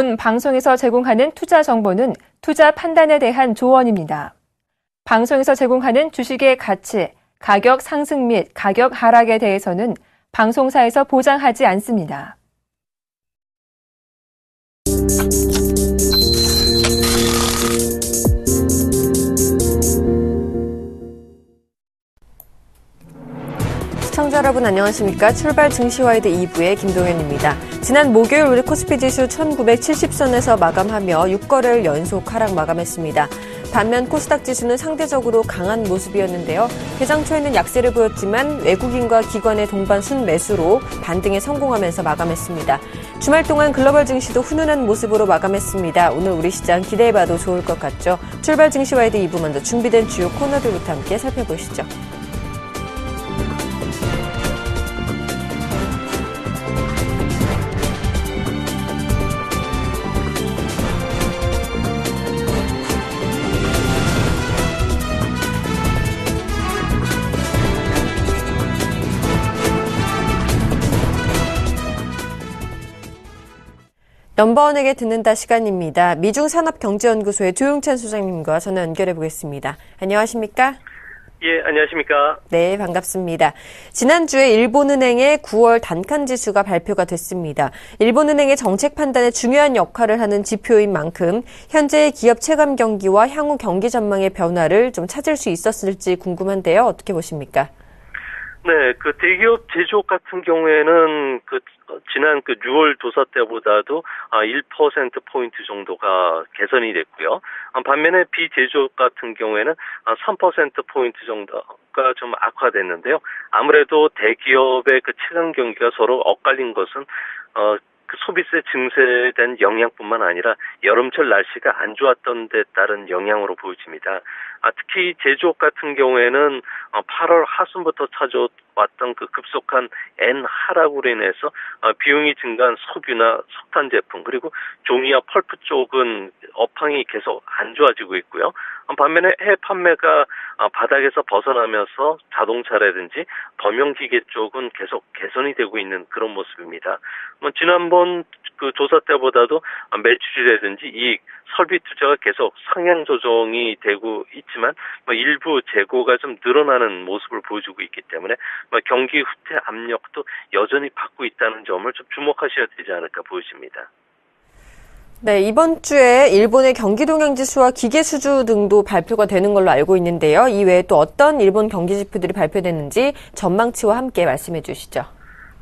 이번 방송에서 제공하는 투자 정보는 투자 판단에 대한 조언입니다. 방송에서 제공하는 주식의 가치, 가격 상승 및 가격 하락에 대해서는 방송사에서 보장하지 않습니다. 시청자 여러분 안녕하십니까? 출발 증시와이드 2부의 김동현입니다. 지난 목요일 우리 코스피 지수 1970선에서 마감하며 6거래일 연속 하락 마감했습니다. 반면 코스닥 지수는 상대적으로 강한 모습이었는데요. 개장 초에는 약세를 보였지만 외국인과 기관의 동반 순매수로 반등에 성공하면서 마감했습니다. 주말 동안 글로벌 증시도 훈훈한 모습으로 마감했습니다. 오늘 우리 시장 기대해봐도 좋을 것 같죠? 출발 증시와이드 2부 먼저 준비된 주요 코너들부터 함께 살펴보시죠. 넘버원에게 듣는다 시간입니다. 미중산업경제연구소의 조용찬 소장님과 전화 연결해 보겠습니다. 안녕하십니까? 예, 안녕하십니까? 네, 반갑습니다. 지난주에 일본은행의 9월 단칸지수가 발표가 됐습니다. 일본은행의 정책 판단에 중요한 역할을 하는 지표인 만큼 현재의 기업 체감 경기와 향후 경기 전망의 변화를 좀 찾을 수 있었을지 궁금한데요. 어떻게 보십니까? 네, 대기업 제조업 같은 경우에는 지난 6월 조사 때보다도 1%포인트 정도가 개선이 됐고요. 반면에 비제조업 같은 경우에는 3%포인트 정도가 좀 악화됐는데요. 아무래도 대기업의 체감 경기가 서로 엇갈린 것은 소비세 증세에 대한 영향뿐만 아니라 여름철 날씨가 안 좋았던 데 따른 영향으로 보여집니다. 특히 제조업 같은 경우에는 8월 하순부터 찾아왔던 급속한 엔 하락으로 인해서 비용이 증가한 석유나 석탄 제품 그리고 종이와 펄프 쪽은 업황이 계속 안 좋아지고 있고요. 반면에 해외 판매가 바닥에서 벗어나면서 자동차라든지 범용기계 쪽은 계속 개선이 되고 있는 그런 모습입니다. 지난번 조사 때보다도 매출이라든지 이익, 설비 투자가 계속 상향 조정이 되고 있지만 일부 재고가 좀 늘어나는 모습을 보여주고 있기 때문에 경기 후퇴 압력도 여전히 받고 있다는 점을 좀 주목하셔야 되지 않을까 보여집니다. 네, 이번 주에 일본의 경기 동향 지수와 기계 수주 등도 발표가 되는 걸로 알고 있는데요. 이 외에 또 어떤 일본 경기 지표들이 발표됐는지 전망치와 함께 말씀해 주시죠.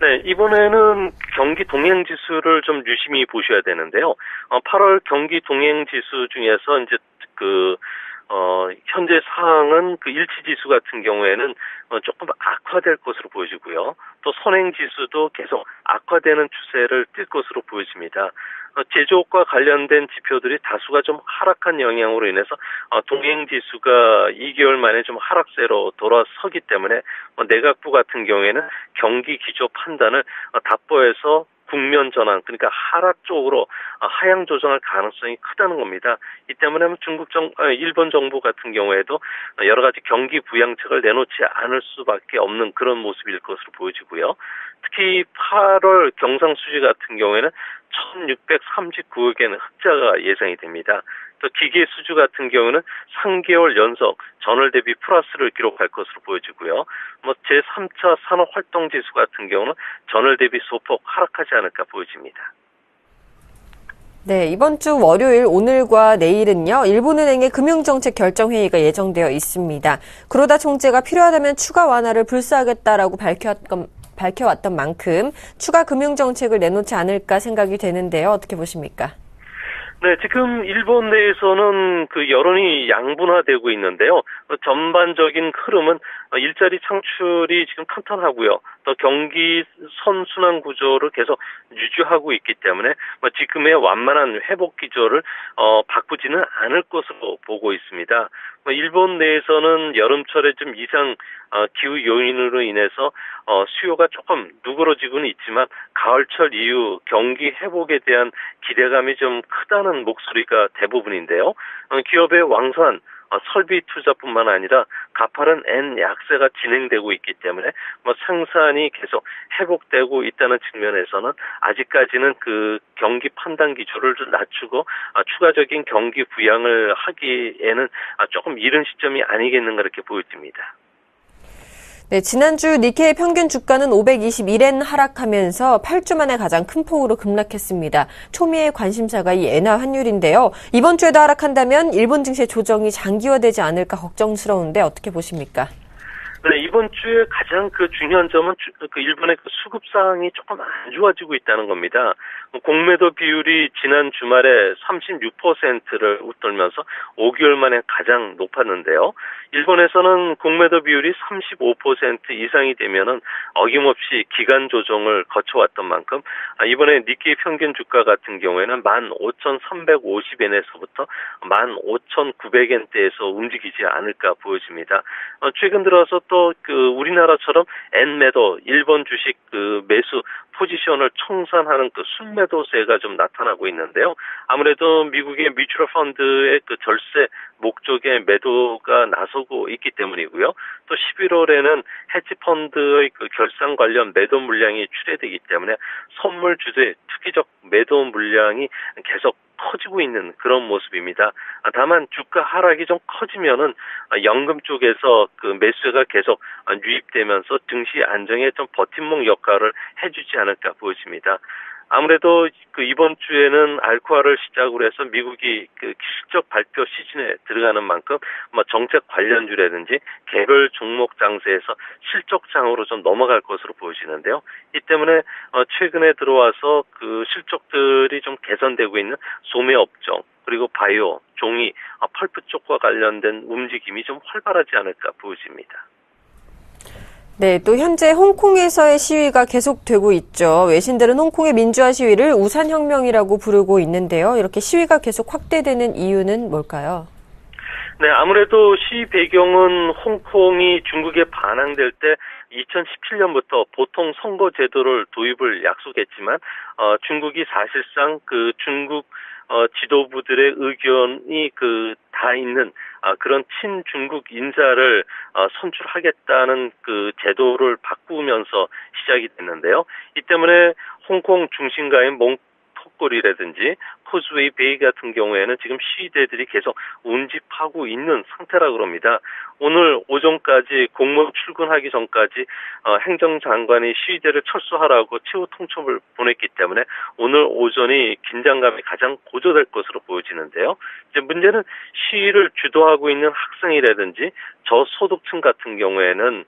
네, 이번에는 경기 동행 지수를 좀 유심히 보셔야 되는데요. 8월 경기 동행 지수 중에서 이제 현재 상황은 일치 지수 같은 경우에는 조금 악화될 것으로 보여지고요. 또 선행 지수도 계속 악화되는 추세를 띌 것으로 보여집니다. 제조업과 관련된 지표들이 다수가 좀 하락한 영향으로 인해서 동행 지수가 2개월 만에 좀 하락세로 돌아서기 때문에 내각부 같은 경우에는 경기 기조 판단을 답보에서 국면 전환, 그러니까 하락 쪽으로 하향 조정할 가능성이 크다는 겁니다. 이 때문에 일본 정부 같은 경우에도 여러 가지 경기 부양책을 내놓지 않을 수밖에 없는 그런 모습일 것으로 보여지고요. 특히 8월 경상 수지 같은 경우에는 1,639억의 흑자가 예상이 됩니다. 또 기계 수주 같은 경우는 3개월 연속 전월 대비 플러스를 기록할 것으로 보여지고요. 제3차 산업활동지수 같은 경우는 전월 대비 소폭 하락하지 않을까 보여집니다. 네, 이번 주 월요일 오늘과 내일은요, 일본은행의 금융정책 결정회의가 예정되어 있습니다. 구로다 총재가 필요하다면 추가 완화를 불사하겠다라고 밝혀왔던 만큼 추가 금융정책을 내놓지 않을까 생각이 되는데요. 어떻게 보십니까? 네, 지금 일본 내에서는 여론이 양분화되고 있는데요. 전반적인 흐름은 일자리 창출이 지금 탄탄하고요. 또 경기 선순환 구조를 계속 유지하고 있기 때문에 지금의 완만한 회복 기조를 바꾸지는 않을 것으로 보고 있습니다. 일본 내에서는 여름철에 좀 이상 기후 요인으로 인해서 수요가 조금 누그러지고는 있지만 가을철 이후 경기 회복에 대한 기대감이 좀 크다는 목소리가 대부분인데요. 기업의 왕산 설비 투자뿐만 아니라 가파른 엔 약세가 진행되고 있기 때문에 생산이 계속 회복되고 있다는 측면에서는 아직까지는 그 경기 판단 기조를 좀 낮추고 추가적인 경기 부양을 하기에는 조금 이른 시점이 아니겠는가 이렇게 보여집니다. 네, 지난주 니케이 평균 주가는 521엔 하락하면서 8주 만에 가장 큰 폭으로 급락했습니다. 초미의 관심사가 이 엔화 환율인데요. 이번 주에도 하락한다면 일본 증시 조정이 장기화되지 않을까 걱정스러운데 어떻게 보십니까? 네, 이번 주에 가장 중요한 점은 일본의 수급 상황이 조금 안 좋아지고 있다는 겁니다. 공매도 비율이 지난 주말에 36%를 웃돌면서 5개월 만에 가장 높았는데요. 일본에서는 공매도 비율이 35% 이상이 되면은 어김없이 기간 조정을 거쳐왔던 만큼 이번에 니케이 평균 주가 같은 경우에는 15,350엔에서부터 15,900엔대에서 움직이지 않을까 보여집니다. 최근 들어서 또 우리나라처럼 엔매도 일본 주식 매수 포지션을 청산하는 순매도세가 좀 나타나고 있는데요. 아무래도 미국의 뮤추얼 펀드의 절세 목적의 매도가 나서고 있기 때문이고요. 또 11월에는 헤지펀드의 결산 관련 매도 물량이 출회되기 때문에 선물 주도의 투기적 매도 물량이 계속 커지고 있는 그런 모습입니다. 다만 주가 하락이 좀 커지면은 연금 쪽에서 매수가 계속 유입되면서 증시 안정에 좀 버팀목 역할을 해주지 않을까 보여집니다. 아무래도 이번 주에는 알코올을 시작으로 해서 미국이 실적 발표 시즌에 들어가는 만큼 정책 관련주라든지 개별 종목 장세에서 실적장으로 좀 넘어갈 것으로 보여지는데요. 이 때문에 최근에 들어와서 실적들이 좀 개선되고 있는 소매 업종 그리고 바이오, 종이, 펄프 쪽과 관련된 움직임이 좀 활발하지 않을까 보여집니다. 네, 또 현재 홍콩에서의 시위가 계속되고 있죠. 외신들은 홍콩의 민주화 시위를 우산혁명이라고 부르고 있는데요. 이렇게 시위가 계속 확대되는 이유는 뭘까요? 네, 아무래도 시위 배경은 홍콩이 중국에 반항될 때 2017년부터 보통 선거 제도를 도입을 약속했지만 중국이 사실상 중국 지도부들의 의견이 다 있는 그런 친중국 인사를 선출하겠다는 제도를 바꾸면서 시작이 됐는데요. 이 때문에 홍콩 중심가인 몽톡거리라든지 코즈웨이 베이 같은 경우에는 지금 시위대들이 계속 운집하고 있는 상태라고 그럽니다. 오늘 오전까지 공무원 출근하기 전까지 행정장관이 시위대를 철수하라고 최후 통첩을 보냈기 때문에 오늘 오전이 긴장감이 가장 고조될 것으로 보여지는데요. 이제 문제는 시위를 주도하고 있는 학생이라든지 저소득층 같은 경우에는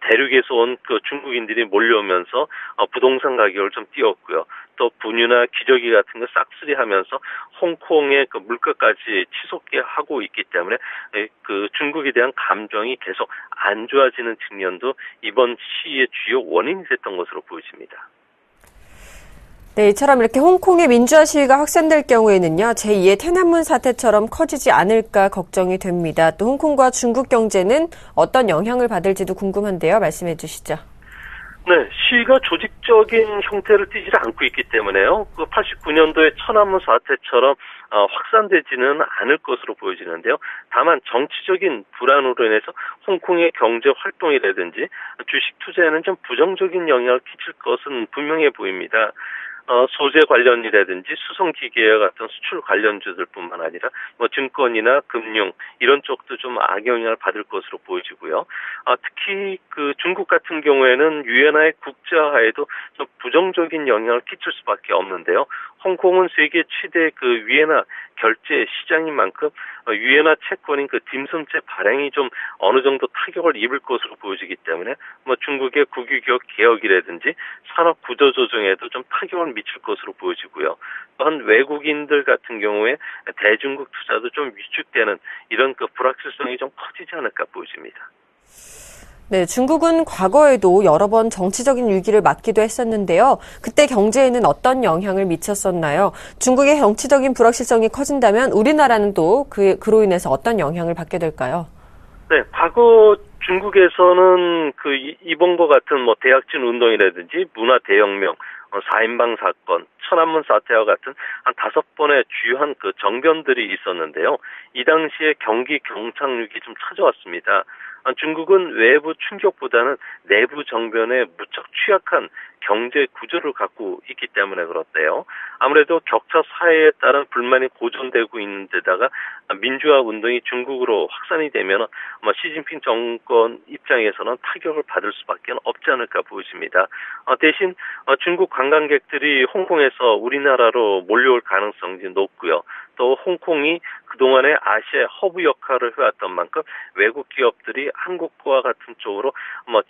대륙에서 온 중국인들이 몰려오면서 부동산 가격을 좀 띄웠고요. 또 분유나 기저귀 같은 거 싹쓸이하면서 홍콩의 물가까지 치솟게 하고 있기 때문에 중국에 대한 감정이 계속 안 좋아지는 측면도 이번 시위의 주요 원인이 됐던 것으로 보여집니다. 네, 이처럼 이렇게 홍콩의 민주화 시위가 확산될 경우에는요, 제2의天安문 사태처럼 커지지 않을까 걱정이 됩니다. 또 홍콩과 중국 경제는 어떤 영향을 받을지도 궁금한데요. 말씀해 주시죠. 네, 시위가 조직적인 형태를 띠지 않고 있기 때문에요. 89년도의 천안문 사태처럼 확산되지는 않을 것으로 보여지는데요. 다만 정치적인 불안으로 인해서 홍콩의 경제 활동이라든지 주식 투자에는 좀 부정적인 영향을 끼칠 것은 분명해 보입니다. 소재 관련이라든지 수송기계와 같은 수출 관련주들뿐만 아니라 증권이나 금융 이런 쪽도 좀 악영향을 받을 것으로 보여지고요. 특히 중국 같은 경우에는 위안화의 국제화에도 좀 부정적인 영향을 끼칠 수밖에 없는데요. 홍콩은 세계 최대 위안화 결제 시장인 만큼 위안화 채권인 딤섬채 발행이 좀 어느 정도 타격을 입을 것으로 보여지기 때문에 중국의 국유기업 개혁이라든지 산업 구조 조정에도 좀 타격을 미칠 것으로 보여지고요. 또한 외국인들 같은 경우에 대중국 투자도 좀 위축되는 이런 불확실성이 좀 커지지 않을까 보여집니다. 네, 중국은 과거에도 여러 번 정치적인 위기를 맞기도 했었는데요. 그때 경제에는 어떤 영향을 미쳤었나요? 중국의 정치적인 불확실성이 커진다면 우리나라는 또 그로 인해서 어떤 영향을 받게 될까요? 네, 과거 중국에서는 이번과 같은 대약진 운동이라든지 문화 대혁명, 4인방 사건, 천안문 사태와 같은 한 5번의 주요한 그 정변들이 있었는데요. 이 당시에 경기 경착륙이 좀 찾아왔습니다. 중국은 외부 충격보다는 내부 정변에 무척 취약한 경제 구조를 갖고 있기 때문에 그렇대요. 아무래도 격차 사회에 따른 불만이 고전되고 있는 데다가 민주화 운동이 중국으로 확산이 되면 시진핑 정권 입장에서는 타격을 받을 수밖에 없지 않을까 보여집니다. 대신 중국 관광객들이 홍콩에서 우리나라로 몰려올 가능성이 높고요. 또 홍콩이 그동안에 아시아 허브 역할을 해왔던 만큼 외국 기업들이 한국과 같은 쪽으로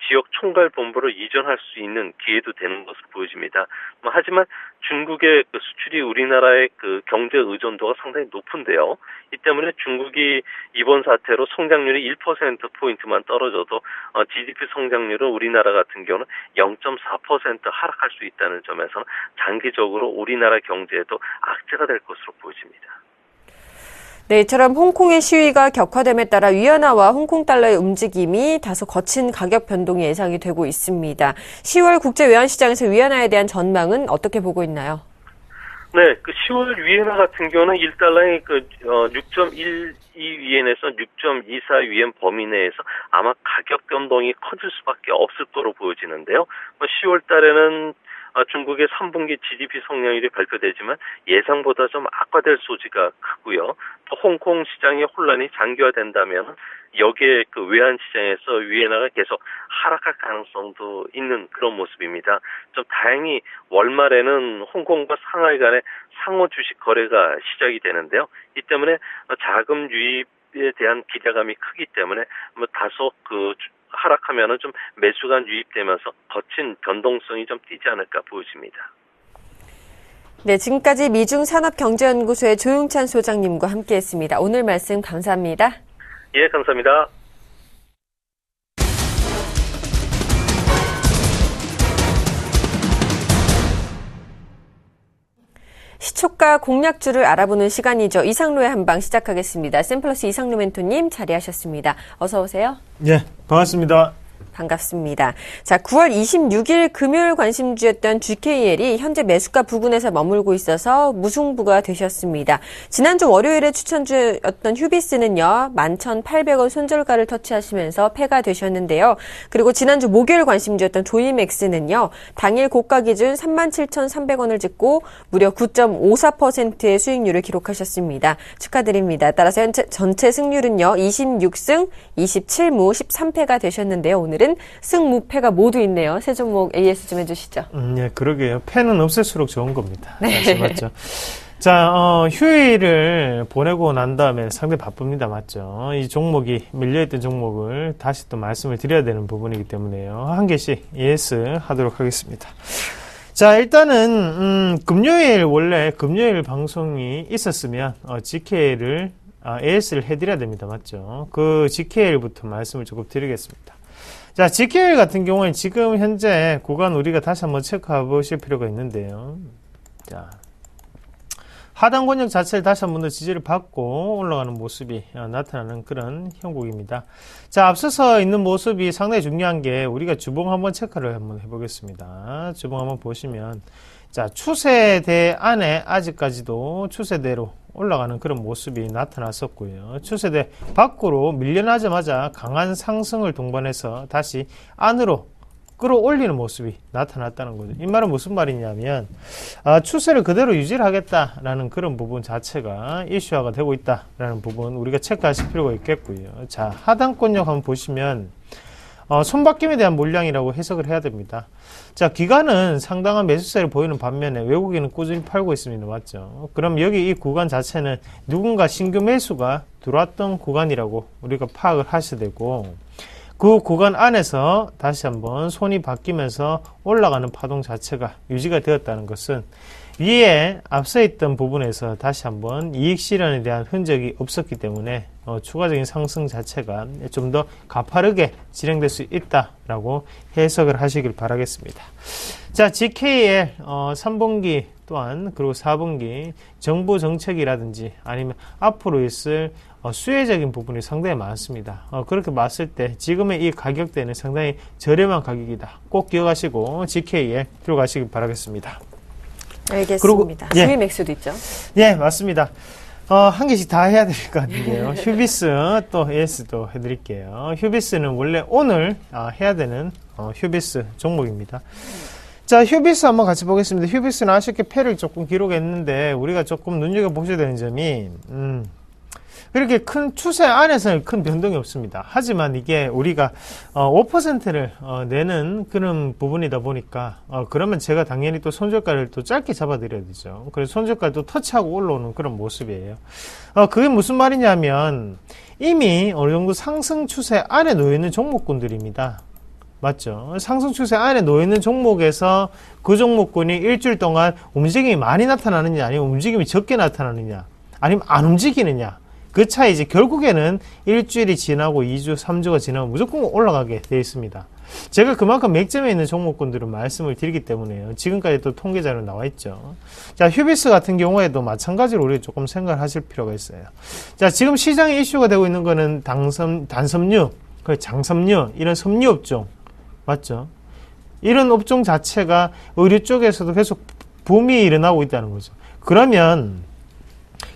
지역 총괄 본부를 이전할 수 있는 기회도 되는 것으로 보여집니다. 하지만 중국의 그 수출이 우리나라의 그 경제 의존도가 상당히 높은데요. 이 때문에 중국이 이번 사태로 성장률이 1%포인트만 떨어져도 GDP 성장률은 우리나라 같은 경우는 0.4% 하락할 수 있다는 점에서는 장기적으로 우리나라 경제에도 악재가 될 것으로 보여집니다. 네, 이처럼 홍콩의 시위가 격화됨에 따라 위안화와 홍콩 달러의 움직임이 다소 거친 가격 변동이 예상이 되고 있습니다. 10월 국제 외환 시장에서 위안화에 대한 전망은 어떻게 보고 있나요? 네, 그 10월 위엔화 같은 경우는 1달러의 6.12위엔에서 6.24위엔 범위 내에서 아마 가격 변동이 커질 수밖에 없을 거로 보여지는데요. 10월 달에는 중국의 3분기 GDP 성장률이 발표되지만 예상보다 좀 악화될 소지가 크고요. 또 홍콩 시장의 혼란이 장기화된다면 여기에 그 외환 시장에서 위엔화가 계속 하락할 가능성도 있는 그런 모습입니다. 좀 다행히 월말에는 홍콩과 상하이 간의 상호 주식 거래가 시작이 되는데요. 이 때문에 자금 유입에 대한 기대감이 크기 때문에 다소 하락하면은 좀 매수가 유입되면서 거친 변동성이 좀 띄지 않을까 보여집니다. 네, 지금까지 미중산업경제연구소의 조용찬 소장님과 함께했습니다. 오늘 말씀 감사합니다. 예, 감사합니다. 시초가 공략주를 알아보는 시간이죠. 이상로의 한방 시작하겠습니다. 샘플러스 이상로 멘토님 자리하셨습니다. 어서 오세요. 네, 반갑습니다. 반갑습니다. 자, 9월 26일 금요일 관심주였던 GKL이 현재 매수가 부근에서 머물고 있어서 무승부가 되셨습니다. 지난주 월요일에 추천주였던 휴비스는요, 11,800원 손절가를 터치하시면서 패가 되셨는데요. 그리고 지난주 목요일 관심주였던 조이맥스는요, 당일 고가 기준 37,300원을 찍고 무려 9.54%의 수익률을 기록하셨습니다. 축하드립니다. 따라서 전체 승률은요, 26승 27무 13패가 되셨는데요. 오늘은 승무패가 모두 있네요. 세 종목 AS 좀 해주시죠. 네, 그러게요. 패는 없을수록 좋은 겁니다. 네. 맞죠? 자, 휴일을 보내고 난 다음에 상당히 바쁩니다. 맞죠? 이 종목이, 밀려있던 종목을 다시 또 말씀을 드려야 되는 부분이기 때문에요. 한 개씩 AS 하도록 하겠습니다. 자, 일단은, 원래 금요일 방송이 있었으면, GKL을, AS를 해드려야 됩니다. 맞죠? 그 GKL부터 말씀을 조금 드리겠습니다. 자, GKL 같은 경우에 지금 현재 구간 우리가 다시 한번 체크해 보실 필요가 있는데요. 자, 하단 권역 자체를 다시 한번 더 지지를 받고 올라가는 모습이 나타나는 그런 형국입니다. 자, 앞서서 있는 모습이 상당히 중요한 게 우리가 주봉 한번 체크를 한번 해보겠습니다. 주봉 한번 보시면, 자, 추세대 안에 아직까지도 추세대로 올라가는 그런 모습이 나타났었고요. 추세대 밖으로 밀려나자마자 강한 상승을 동반해서 다시 안으로 끌어올리는 모습이 나타났다는 거죠. 이 말은 무슨 말이냐면 추세를 그대로 유지를 하겠다라는 그런 부분 자체가 이슈화가 되고 있다라는 부분 우리가 체크하실 필요가 있겠고요. 자, 하단권역 한번 보시면 손바뀜에 대한 물량이라고 해석을 해야 됩니다. 자, 기관은 상당한 매수세를 보이는 반면에 외국인은 꾸준히 팔고 있습니다. 맞죠? 그럼 여기 이 구간 자체는 누군가 신규 매수가 들어왔던 구간이라고 우리가 파악을 하셔야 되고, 그 구간 안에서 다시 한번 손이 바뀌면서 올라가는 파동 자체가 유지가 되었다는 것은 위에 앞서 있던 부분에서 다시 한번 이익 실현에 대한 흔적이 없었기 때문에 추가적인 상승 자체가 좀 더 가파르게 진행될 수 있다라고 해석을 하시길 바라겠습니다. 자, GKL 3분기 또한 그리고 4분기 정부 정책이라든지 아니면 앞으로 있을 수혜적인 부분이 상당히 많습니다. 그렇게 봤을 때 지금의 이 가격대는 상당히 저렴한 가격이다. 꼭 기억하시고 GK에 들어가시기 바라겠습니다. 알겠습니다. 그리고, 휴이맥스도 있죠? 예, 맞습니다. 한 개씩 다 해야 될 것 같은데요. 휴비스 또 AS도 해드릴게요. 휴비스는 원래 오늘 해야 되는 휴비스 종목입니다. 자, 휴비스 한번 같이 보겠습니다. 휴비스는 아쉽게 패를 조금 기록했는데 우리가 조금 눈여겨보셔야 되는 점이 그렇게 큰 추세 안에서는 큰 변동이 없습니다. 하지만 이게 우리가 5%를 내는 그런 부분이다 보니까 그러면 제가 당연히 또 손절가를 또 짧게 잡아드려야 되죠. 그래서 손절가도 터치하고 올라오는 그런 모습이에요. 그게 무슨 말이냐면 이미 어느 정도 상승 추세 안에 놓여있는 종목군들입니다. 맞죠? 상승 추세 안에 놓여있는 종목에서 그 종목군이 일주일 동안 움직임이 많이 나타나느냐 아니면 움직임이 적게 나타나느냐 아니면 안 움직이느냐 그 차이지 결국에는 일주일이 지나고 2주, 3주가 지나면 무조건 올라가게 되어 있습니다. 제가 그만큼 맥점에 있는 종목군들은 말씀을 드리기 때문에요. 지금까지 또 통계자료 나와 있죠. 자, 휴비스 같은 경우에도 마찬가지로 우리 조금 생각하실 필요가 있어요. 자, 지금 시장에 이슈가 되고 있는 거는 단섬유, 장섬유, 이런 섬유 업종. 맞죠? 이런 업종 자체가 의류 쪽에서도 계속 붐이 일어나고 있다는 거죠. 그러면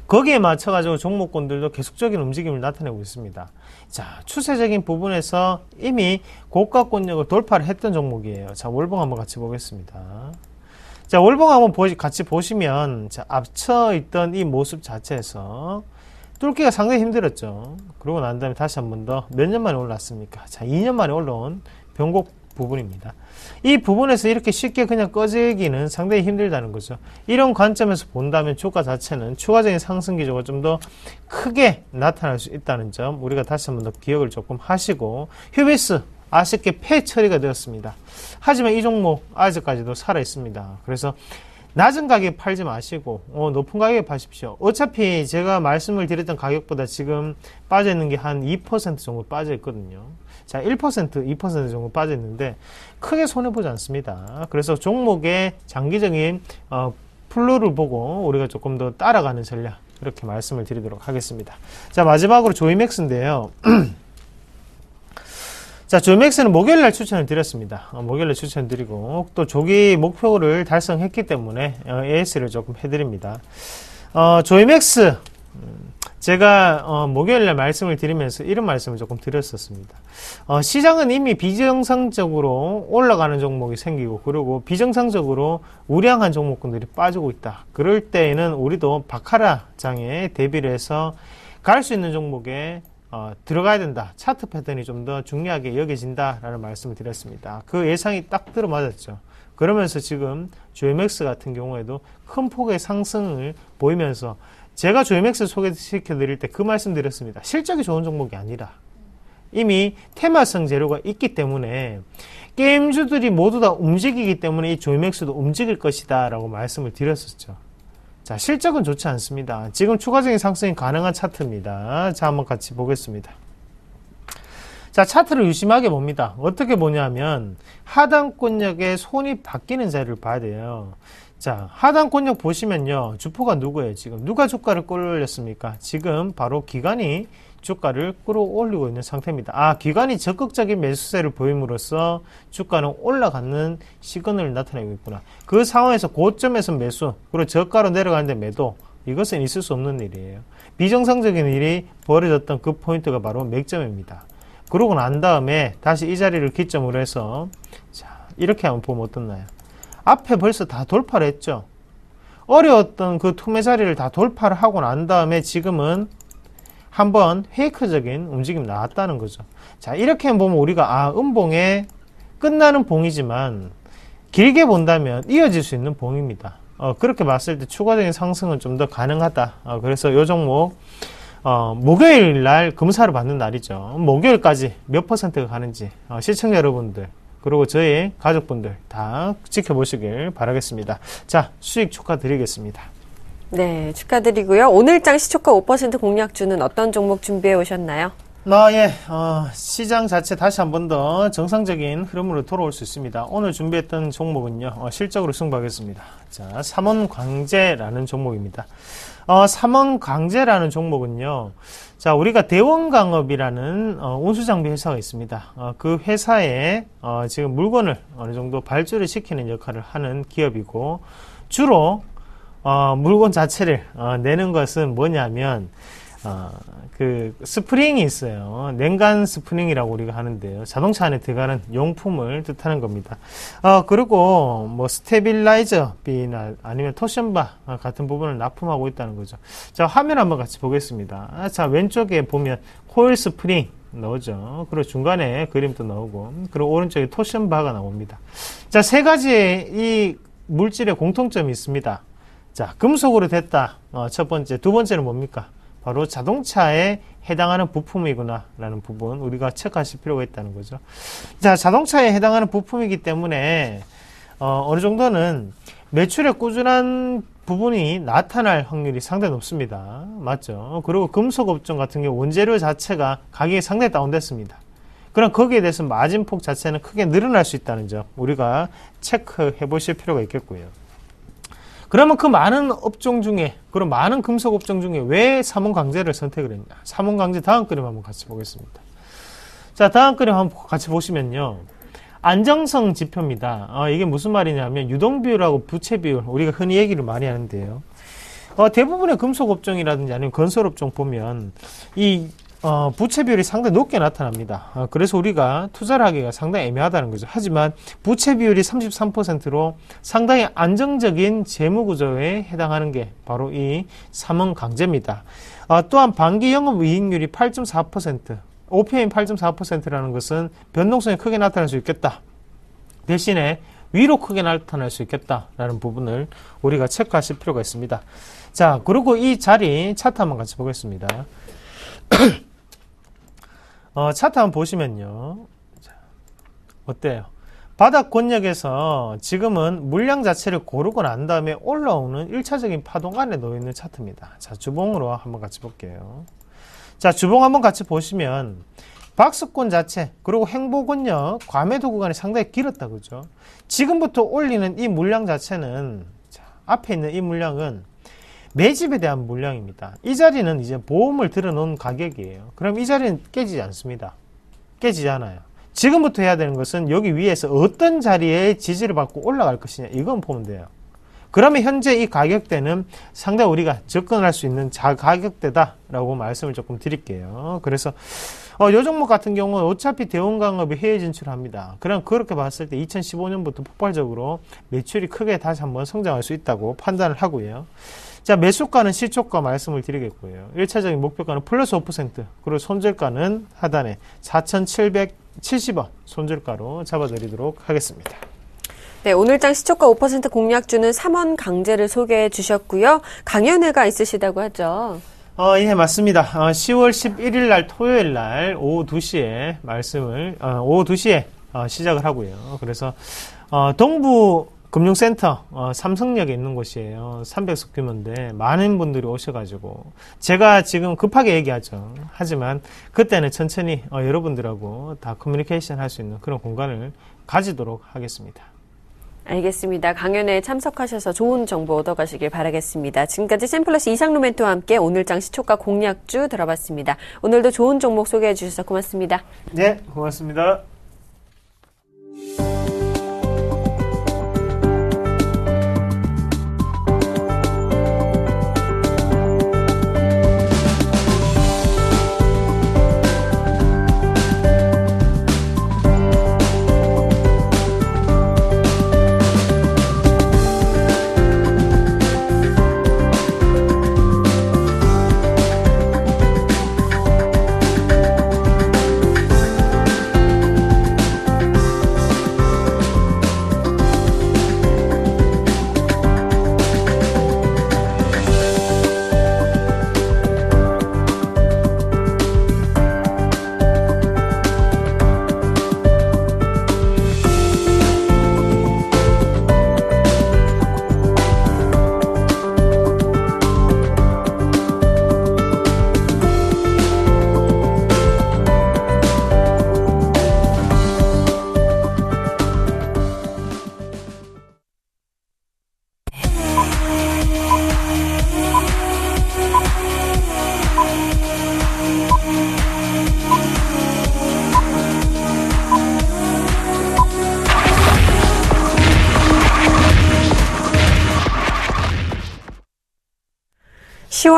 거기에 맞춰가지고 종목군들도 계속적인 움직임을 나타내고 있습니다. 자, 추세적인 부분에서 이미 고가권역을 돌파를 했던 종목이에요. 자, 월봉 한번 같이 보겠습니다. 자, 월봉 한번 같이 보시면, 자, 앞서 있던 이 모습 자체에서 뚫기가 상당히 힘들었죠. 그러고 난 다음에 다시 한 번 더 몇 년 만에 올랐습니까? 자, 2년 만에 올라온 변곡 부분입니다. 이 부분에서 이렇게 쉽게 그냥 꺼지기는 상당히 힘들다는 거죠. 이런 관점에서 본다면 주가 자체는 추가적인 상승 기조가 좀 더 크게 나타날 수 있다는 점 우리가 다시 한 번 더 기억을 조금 하시고 휴비스 아쉽게 폐 처리가 되었습니다. 하지만 이 종목 아직까지도 살아 있습니다. 그래서 낮은 가격에 팔지 마시고 높은 가격에 파십시오. 어차피 제가 말씀을 드렸던 가격보다 지금 빠져 있는 게 한 2% 정도 빠져 있거든요. 자, 1%, 2% 정도 빠져 있는데 크게 손해보지 않습니다. 그래서 종목의 장기적인 플로를 보고 우리가 조금 더 따라가는 전략 이렇게 말씀을 드리도록 하겠습니다. 자, 마지막으로 조이맥스인데요. 자, 조이맥스는 목요일날 추천을 드렸습니다. 목요일날 추천을 드리고 또 조기 목표를 달성했기 때문에 AS를 조금 해드립니다. 조이맥스 제가 목요일날 말씀을 드리면서 이런 말씀을 조금 드렸었습니다. 시장은 이미 비정상적으로 올라가는 종목이 생기고 그리고 비정상적으로 우량한 종목군들이 빠지고 있다. 그럴 때에는 우리도 바카라장에 대비를 해서 갈 수 있는 종목에 들어가야 된다. 차트 패턴이 좀 더 중요하게 여겨진다라는 말씀을 드렸습니다. 그 예상이 딱 들어맞았죠. 그러면서 지금 조이맥스 같은 경우에도 큰 폭의 상승을 보이면서 제가 조이맥스 소개시켜 드릴 때 그 말씀 드렸습니다. 실적이 좋은 종목이 아니라 이미 테마성 재료가 있기 때문에 게임주들이 모두 다 움직이기 때문에 이 조이맥스도 움직일 것이다 라고 말씀을 드렸었죠. 자, 실적은 좋지 않습니다. 지금 추가적인 상승이 가능한 차트입니다. 자, 한번 같이 보겠습니다. 자, 차트를 유심하게 봅니다. 어떻게 보냐면 하단권역에 손이 바뀌는 자리를 봐야 돼요. 자, 하단권역 보시면요. 주포가 누구예요? 지금 누가 주가를 끌어올렸습니까? 지금 바로 기관이 주가를 끌어올리고 있는 상태입니다. 기관이 적극적인 매수세를 보임으로써 주가는 올라가는 시그널을 나타내고 있구나. 그 상황에서 고점에서 매수, 그리고 저가로 내려가는데 매도, 이것은 있을 수 없는 일이에요. 비정상적인 일이 벌어졌던 그 포인트가 바로 맥점입니다. 그러고 난 다음에 다시 이 자리를 기점으로 해서 자, 이렇게 한번 보면 어떻나요? 앞에 벌써 다 돌파를 했죠. 어려웠던 그 투매 자리를 다 돌파를 하고 난 다음에 지금은 한번 페이크적인 움직임이 나왔다는 거죠. 자, 이렇게 보면 우리가 음봉에 끝나는 봉이지만 길게 본다면 이어질 수 있는 봉입니다. 그렇게 봤을 때 추가적인 상승은 좀 더 가능하다. 그래서 이 종목 목요일 날 검사를 받는 날이죠. 목요일까지 몇 퍼센트가 가는지 시청자 여러분들 그리고 저희 가족분들 다 지켜보시길 바라겠습니다. 자, 수익 축하드리겠습니다. 네, 축하드리고요. 오늘장 시초가 5% 공략주는 어떤 종목 준비해 오셨나요? 시장 자체 다시 한 번 더 정상적인 흐름으로 돌아올 수 있습니다. 오늘 준비했던 종목은요, 실적으로 승부하겠습니다. 자, 삼원광재라는 종목입니다. 삼원광재라는 종목은요, 자, 우리가 대원강업이라는 운수장비 회사가 있습니다. 그 회사에 지금 물건을 어느 정도 발주를 시키는 역할을 하는 기업이고, 주로 물건 자체를 내는 것은 뭐냐면 그 스프링이 있어요. 냉간 스프링이라고 우리가 하는데요. 자동차 안에 들어가는 용품을 뜻하는 겁니다. 그리고 뭐 스테빌라이저비나 아니면 토션바 같은 부분을 납품하고 있다는 거죠. 자, 화면 한번 같이 보겠습니다. 자, 왼쪽에 보면 코일 스프링 나오죠. 그리고 중간에 그림도 나오고, 그리고 오른쪽에 토션바가 나옵니다. 자, 세 가지의 이 물질의 공통점이 있습니다. 자, 금속으로 됐다. 첫 번째. 두 번째는 뭡니까? 바로 자동차에 해당하는 부품이구나 라는 부분 우리가 체크하실 필요가 있다는 거죠. 자, 자동차에 해당하는 부품이기 때문에 어느 정도는 매출에 꾸준한 부분이 나타날 확률이 상당히 높습니다. 맞죠? 그리고 금속업종 같은 경우 원재료 자체가 가격이 상당히 다운됐습니다. 그럼 거기에 대해서 마진폭 자체는 크게 늘어날 수 있다는 점 우리가 체크해 보실 필요가 있겠고요. 그러면 그 많은 업종 중에, 그런 많은 금속 업종 중에 왜 삼원광재를 선택을 했냐? 삼원광재 다음 그림 한번 같이 보겠습니다. 자, 다음 그림 한번 같이 보시면요. 안정성 지표입니다. 이게 무슨 말이냐면 유동비율하고 부채비율, 우리가 흔히 얘기를 많이 하는데요. 대부분의 금속 업종이라든지 아니면 건설 업종 보면 이 부채 비율이 상당히 높게 나타납니다. 그래서 우리가 투자를 하기가 상당히 애매하다는 거죠. 하지만 부채 비율이 33%로 상당히 안정적인 재무구조에 해당하는 게 바로 이 삼원광재입니다. 또한 반기 영업이익률이 8.4%, OPM 8.4%라는 것은 변동성이 크게 나타날 수 있겠다. 대신에 위로 크게 나타날 수 있겠다라는 부분을 우리가 체크하실 필요가 있습니다. 자, 그리고 이 자리 차트 한번 같이 보겠습니다. 차트 한번 보시면요. 자, 어때요? 바닥 권역에서 지금은 물량 자체를 고르고 난 다음에 올라오는 1차적인 파동 안에 놓여있는 차트입니다. 자, 주봉으로 한번 같이 볼게요. 자, 주봉 한번 같이 보시면 박스권 자체, 그리고 행보권역, 과매도 구간이 상당히 길었다, 그죠? 지금부터 올리는 이 물량 자체는, 자, 앞에 있는 이 물량은 매집에 대한 물량입니다. 이 자리는 이제 보험을 들어놓은 가격이에요. 그럼 이 자리는 깨지지 않습니다. 깨지지 않아요. 지금부터 해야 되는 것은 여기 위에서 어떤 자리에 지지를 받고 올라갈 것이냐, 이건 보면 돼요. 그러면 현재 이 가격대는 상당히 우리가 접근할 수 있는 가격대다라고 말씀을 조금 드릴게요. 그래서 이 종목 같은 경우는 어차피 대원강업이 해외 진출합니다. 그럼 그렇게 봤을 때 2015년부터 폭발적으로 매출이 크게 다시 한번 성장할 수 있다고 판단을 하고요. 자, 매수가는 시초가 말씀을 드리겠고요. 1차적인 목표가는 플러스 5%, 그리고 손절가는 하단에 4,770원 손절가로 잡아드리도록 하겠습니다. 네, 오늘장 시초가 5% 공략주는 삼원광재를 소개해 주셨고요. 강연회가 있으시다고 하죠. 예, 맞습니다. 10월 11일 날 토요일 날 오후 2시에 오후 2시에 시작을 하고요. 그래서 동부 금융센터 삼성역에 있는 곳이에요. 300석 규모인데 많은 분들이 오셔가지고 제가 지금 급하게 얘기하죠. 하지만 그때는 천천히 여러분들하고 다 커뮤니케이션 할 수 있는 그런 공간을 가지도록 하겠습니다. 알겠습니다. 강연회에 참석하셔서 좋은 정보 얻어가시길 바라겠습니다. 지금까지 샘플러스 이상로 멘토와 함께 오늘장 시초가 공략주 들어봤습니다. 오늘도 좋은 종목 소개해 주셔서 고맙습니다. 네, 고맙습니다.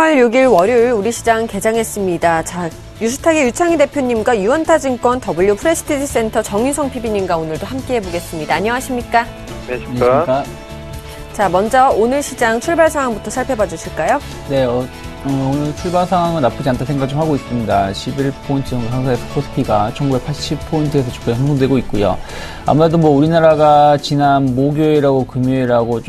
3월 6일 월요일 우리 시장 개장했습니다. 자, 유스탁의 유창희 대표님과 유원타증권 W 프레스티지 센터 정유성 PB님과 오늘도 함께 해보겠습니다. 안녕하십니까? 안녕하십니까? 자, 먼저 오늘 시장 출발 상황부터 살펴봐 주실까요? 네, 오늘 출발 상황은 나쁘지 않다 생각 좀 하고 있습니다. 11포인트 정도 상승해서 코스피가 1980포인트에서 주가가 형성되고 있고요. 아무래도 뭐 우리나라가 지난 목요일하고 금요일하고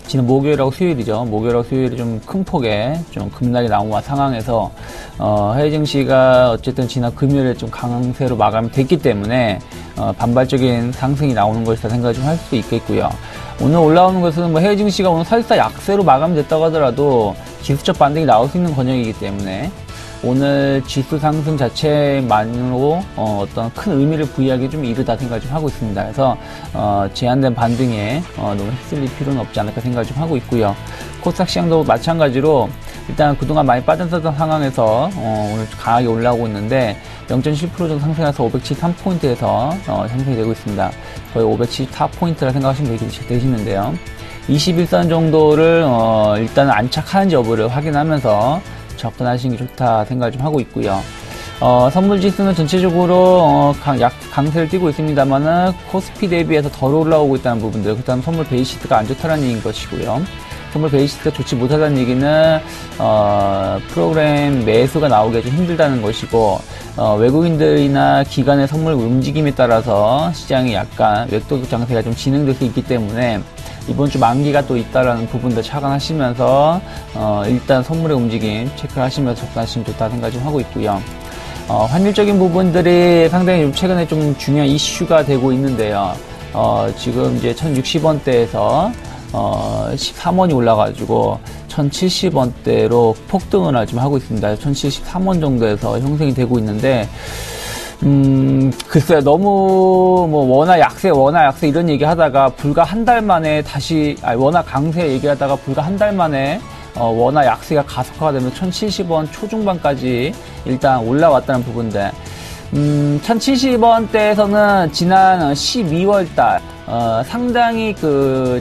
지난 목요일하고 수요일이죠. 목요일하고 수요일이 좀 큰 폭의 좀 급락이 나온 상황에서, 해외 증시가 어쨌든 지난 금요일에 좀 강세로 마감이 됐기 때문에, 반발적인 상승이 나오는 것이다 생각을 좀 할 수 있겠고요. 오늘 올라오는 것은 뭐 해외 증시가 오늘 설사 약세로 마감됐다고 하더라도 지수적 반등이 나올 수 있는 권역이기 때문에 오늘 지수 상승 자체만으로 어떤 큰 의미를 부여하기 좀 이르다 생각을 좀 하고 있습니다. 그래서 제한된 반등에 너무 휩쓸릴 필요는 없지 않을까 생각을 좀 하고 있고요. 코스닥 시장도 마찬가지로 일단 그동안 많이 빠졌던 상황에서 오늘 강하게 올라오고 있는데 0.7% 정도 상승해서 573포인트에서 형성이 되고 있습니다. 거의 574포인트라 생각하시면 되시는데요. 21선 정도를 일단 안착하는지 여부를 확인하면서 접근하시는 게 좋다 생각을 좀 하고 있고요. 선물 지수는 전체적으로 강세를 띠고 있습니다만은 코스피 대비해서 덜 올라오고 있다는 부분들, 그다음 선물 베이시스가 안 좋다는 얘기인 것이고요. 선물 베이시스가 좋지 못하다는 얘기는 프로그램 매수가 나오기가 좀 힘들다는 것이고, 외국인들이나 기관의 선물 움직임에 따라서 시장이 약간 외도둑 장세가 좀 진행될 수 있기 때문에 이번 주 만기가 또 있다라는 부분도 착안하시면서 일단 선물의 움직임 체크를 하시면서 접근하시면 좋다 생각 좀 하고 있고요. 환율적인 부분들이 상당히 최근에 좀 중요한 이슈가 되고 있는데요. 지금 이제 1060원대에서 13원이 올라가지고 1070원대로 폭등을 좀 하고 있습니다. 1073원 정도에서 형성이 되고 있는데, 글쎄요, 너무, 원화 약세 이런 얘기 하다가 불과 한 달 만에 원화 강세 얘기하다가 불과 한 달 만에, 원화 약세가 가속화가 되면 1070원 초중반까지 일단 올라왔다는 부분인데, 1070원대에서는 지난 12월 달, 상당히